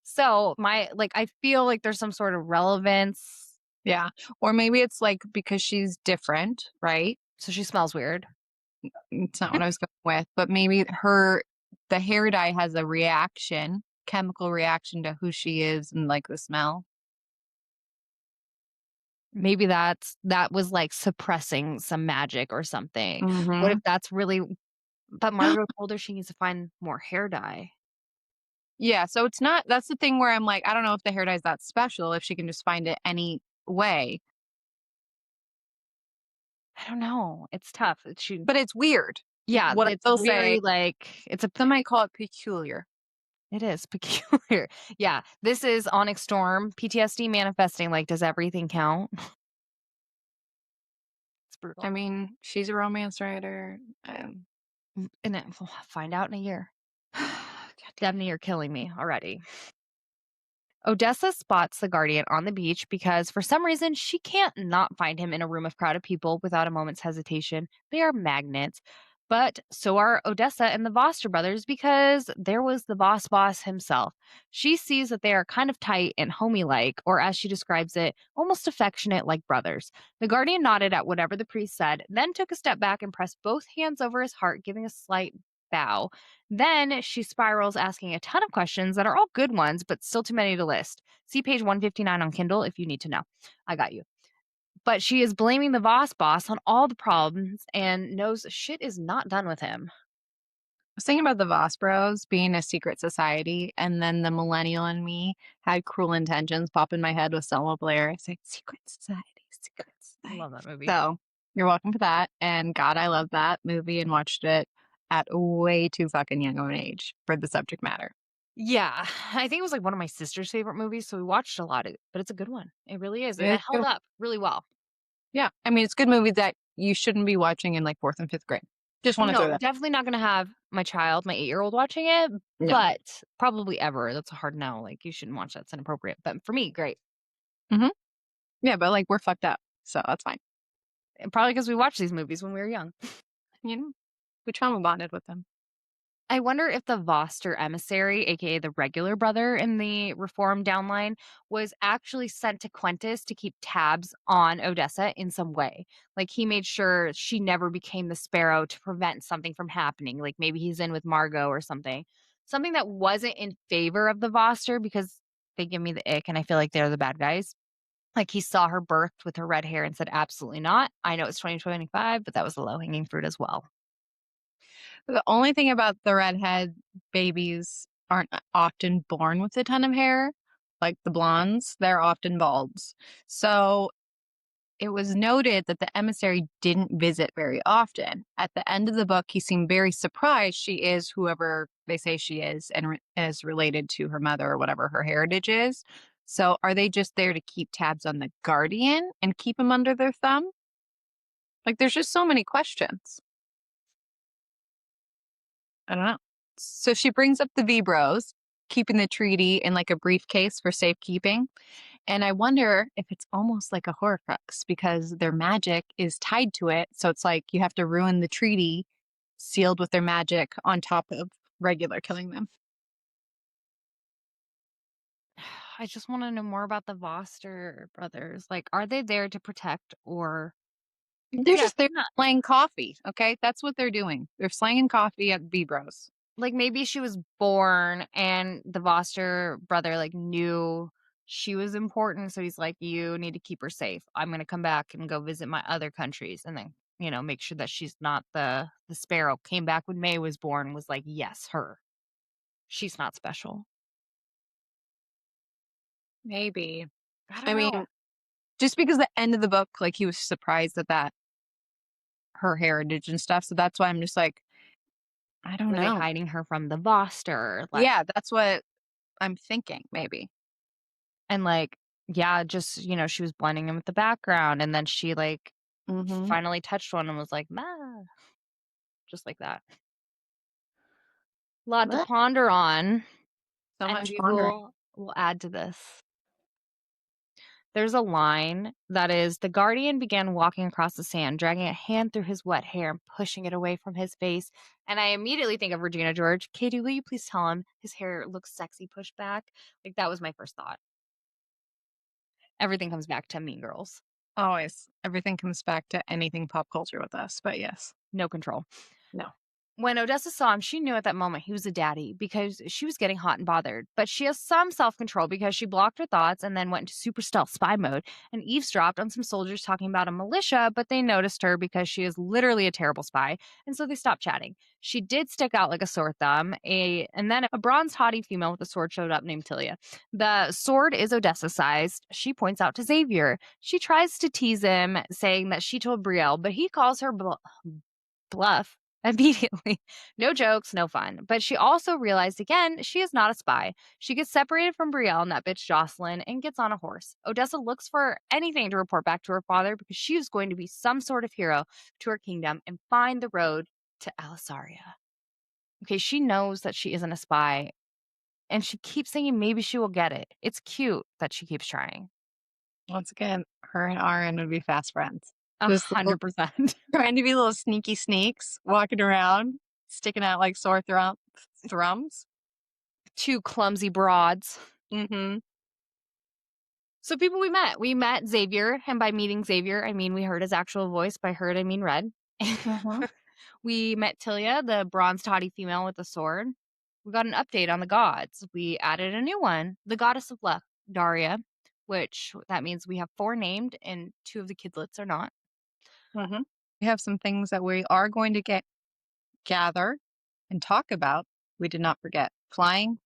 [SPEAKER 1] So my like I feel like there's some sort of relevance.
[SPEAKER 2] Yeah. Or maybe it's like because she's different, right?
[SPEAKER 1] So she smells weird.
[SPEAKER 2] It's not what I was going with, but maybe the hair dye has a reaction, chemical reaction to who she is and like the smell.
[SPEAKER 1] Maybe that was like suppressing some magic or something. What if
[SPEAKER 2] Mhm.
[SPEAKER 1] that's really but Margot told her she needs to find more hair dye.
[SPEAKER 2] Yeah, so it's not that's the thing where I'm like, I don't know if the hair dye is that special, if she can just find it any way,
[SPEAKER 1] I don't know. It's tough. She
[SPEAKER 2] but it's weird.
[SPEAKER 1] Yeah,
[SPEAKER 2] What I
[SPEAKER 1] it's
[SPEAKER 2] will say,
[SPEAKER 1] very like
[SPEAKER 2] some might call it peculiar.
[SPEAKER 1] it is peculiar. Yeah, this is Onyx Storm, PTSD manifesting. Like, does everything count? It's
[SPEAKER 2] I
[SPEAKER 1] brutal.
[SPEAKER 2] mean, she's a romance writer.
[SPEAKER 1] And we'll find out in a year. Devney, you're killing me already. Odessa spots the Guardian on the beach because for some reason she can't not find him in a room of crowded people without a moment's hesitation. They are magnets. But so are Odessa and the Voster brothers because there was the boss himself. She sees that they are kind of tight and homey like, or as she describes it, almost affectionate like brothers. The Guardian nodded at whatever the priest said, then took a step back and pressed both hands over his heart, giving a slight bow. Then she spirals, asking a ton of questions that are all good ones, but still too many to list. See page 159 on Kindle if you need to know. I got you. But she is blaming the boss on all the problems and knows shit is not done with him.
[SPEAKER 2] Was thinking about the Voss Bros being a secret society, and then the millennial in me had cruel intentions pop in my head with Selma Blair. It's like, secret society, secret society.
[SPEAKER 1] Love that movie.
[SPEAKER 2] So you're welcome for that. And God, I love that movie and watched it at way too fucking young of an age for the subject matter.
[SPEAKER 1] Yeah, I think it was like one of my sister's favorite movies, so we watched a lot of it, but it's a good one. It really is. And it
[SPEAKER 2] It's
[SPEAKER 1] held
[SPEAKER 2] good.
[SPEAKER 1] up really well.
[SPEAKER 2] Yeah. I mean, it's a good movie that you shouldn't be watching in like fourth and fifth grade. Just want to throw
[SPEAKER 1] No,
[SPEAKER 2] that.
[SPEAKER 1] definitely not going to have my child, my 8-year-old, watching it,
[SPEAKER 2] No.
[SPEAKER 1] but probably ever. That's a hard no. Like, you shouldn't watch that. It's inappropriate. But for me, great.
[SPEAKER 2] Hmm. Yeah, but like we're fucked up. So that's fine.
[SPEAKER 1] And probably because we watched these movies when we were young.
[SPEAKER 2] You know, we trauma bonded with them.
[SPEAKER 1] I wonder if the Voster emissary, aka the regular brother in the reformed downline, was actually sent to Quentis to keep tabs on Odessa in some way. Like he made sure she never became the Sparrow to prevent something from happening. Like maybe he's in with Margot or something. Something that wasn't in favor of the Voster because they give me the ick and I feel like they're the bad guys. Like he saw her birthed with her red hair and said, absolutely not. I know it's 2025, but that was the low hanging fruit as well.
[SPEAKER 2] The only thing about the redhead babies aren't often born with a ton of hair, like the blondes, they're often balds. So it was noted that the emissary didn't visit very often. At the end of the book, he seemed very surprised she is whoever they say she is and is related to her mother or whatever her heritage is. So are they just there to keep tabs on the guardian and keep him under their thumb? Like there's just so many questions. I don't know. So she brings up the V-Bros, keeping the treaty in like a briefcase for safekeeping. And I wonder if it's almost like a Horcrux because their magic is tied to it. So it's like you have to ruin the treaty sealed with their magic on top of regular killing them.
[SPEAKER 1] I just want to know more about the Voster brothers. Like, are they there to protect or
[SPEAKER 2] They're
[SPEAKER 1] yeah,
[SPEAKER 2] just there
[SPEAKER 1] not
[SPEAKER 2] playing coffee. Okay. That's what they're doing. They're slanging coffee at V-Bros.
[SPEAKER 1] like maybe she was born and the Voster brother like knew she was important, so he's like, you need to keep her safe. I'm gonna come back and go visit my other countries and then, make sure that she's not the sparrow. Came back when May was born, was like, yes, her. She's not special.
[SPEAKER 2] Maybe.
[SPEAKER 1] I
[SPEAKER 2] I
[SPEAKER 1] don't know.
[SPEAKER 2] mean, just because the end of the book, like he was surprised at that, her heritage and stuff. So that's why I'm just like, I don't
[SPEAKER 1] Were they
[SPEAKER 2] know.
[SPEAKER 1] hiding her from the Voster? Like
[SPEAKER 2] Yeah, that's what I'm thinking, maybe.
[SPEAKER 1] and like, yeah, just, she was blending in with the background and then she like
[SPEAKER 2] Mhm.
[SPEAKER 1] finally touched one and was like, "Ma," just like that. Lot to
[SPEAKER 2] What?
[SPEAKER 1] ponder on,
[SPEAKER 2] So
[SPEAKER 1] and
[SPEAKER 2] much
[SPEAKER 1] we
[SPEAKER 2] pondering.
[SPEAKER 1] will add to this. There's a line that is, "The guardian began walking across the sand, dragging a hand through his wet hair and pushing it away from his face." And I immediately think of Regina George. "Katie, will you please tell him his hair looks sexy pushed back?" Like, that was my first thought. Everything comes back to Mean Girls.
[SPEAKER 2] Always. Everything comes back to anything pop culture with us, but yes.
[SPEAKER 1] No control.
[SPEAKER 2] No.
[SPEAKER 1] When Odessa saw him, she knew at that moment he was a daddy because she was getting hot and bothered. But she has some self control because she blocked her thoughts and then went into super stealth spy mode and eavesdropped on some soldiers talking about a militia, but they noticed her because she is literally a terrible spy. And so they stopped chatting. She did stick out like a sore thumb. And then a bronze haughty female with a sword showed up named Tilia. The sword is Odessa sized. She points out to Xavier. She tries to tease him, saying that she told Brielle, but he calls her bluff immediately. No jokes, no fun. But she also realized again, she is not a spy. She gets separated from Brielle and that bitch Jocelyn and gets on a horse. Odessa looks for anything to report back to her father because she is going to be some sort of hero to her kingdom and find the road to Alisaria. Okay, she knows that she isn't a spy and she keeps thinking maybe she will get it. It's cute that she keeps trying.
[SPEAKER 2] Once again, her and Aaron would be fast friends.
[SPEAKER 1] A
[SPEAKER 2] Just little,
[SPEAKER 1] 100%.
[SPEAKER 2] trying to be little sneaky sneaks, walking around, sticking out like sore thrums.
[SPEAKER 1] Two clumsy broads.
[SPEAKER 2] Mm-hmm.
[SPEAKER 1] So people we met Xavier, and by meeting Xavier, I mean we heard his actual voice. By heard, I mean read.
[SPEAKER 2] Mm-hmm.
[SPEAKER 1] We met Tilia, the bronze toddy female with the sword. We got an update on the gods. We added a new one, the goddess of luck, Daria, which that means we have 4 named and 2 of the kidlets are not.
[SPEAKER 2] Mm-hmm. We have some things that we are going to gather and talk about. We did not forget flying.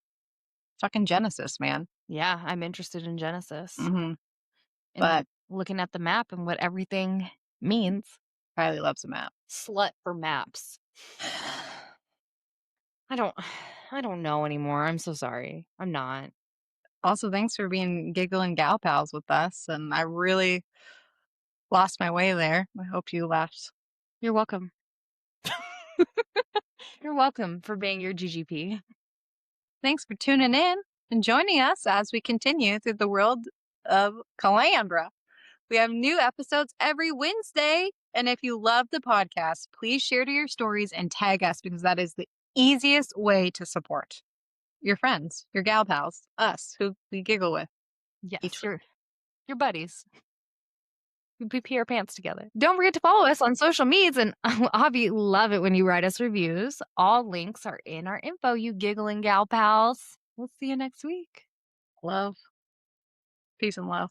[SPEAKER 2] Fucking Genesis, man.
[SPEAKER 1] Yeah, I'm interested in Genesis
[SPEAKER 2] Mm-hmm.
[SPEAKER 1] and
[SPEAKER 2] But
[SPEAKER 1] looking at the map and what everything means.
[SPEAKER 2] Kylie loves a map.
[SPEAKER 1] Slut for maps. I don't I don't know anymore. I'm so sorry. I'm not.
[SPEAKER 2] Also, thanks for being giggle and gal pals with us. And I really lost my way there. I hope you laughed.
[SPEAKER 1] You're welcome. You're welcome for being your GGP.
[SPEAKER 2] Thanks for tuning in and joining us as we continue through the world of Calandra. We have new episodes every Wednesday. And if you love the podcast, please share to your stories and tag us because that is the easiest way to support your friends, your gal pals, us who we giggle with each
[SPEAKER 1] Yes,
[SPEAKER 2] week.
[SPEAKER 1] your buddies. We pee our pants together. Don't forget to follow us on social medias, and Avi love it when you write us reviews. All links are in our info, you giggling gal pals. We'll see you next week.
[SPEAKER 2] Love, peace and love.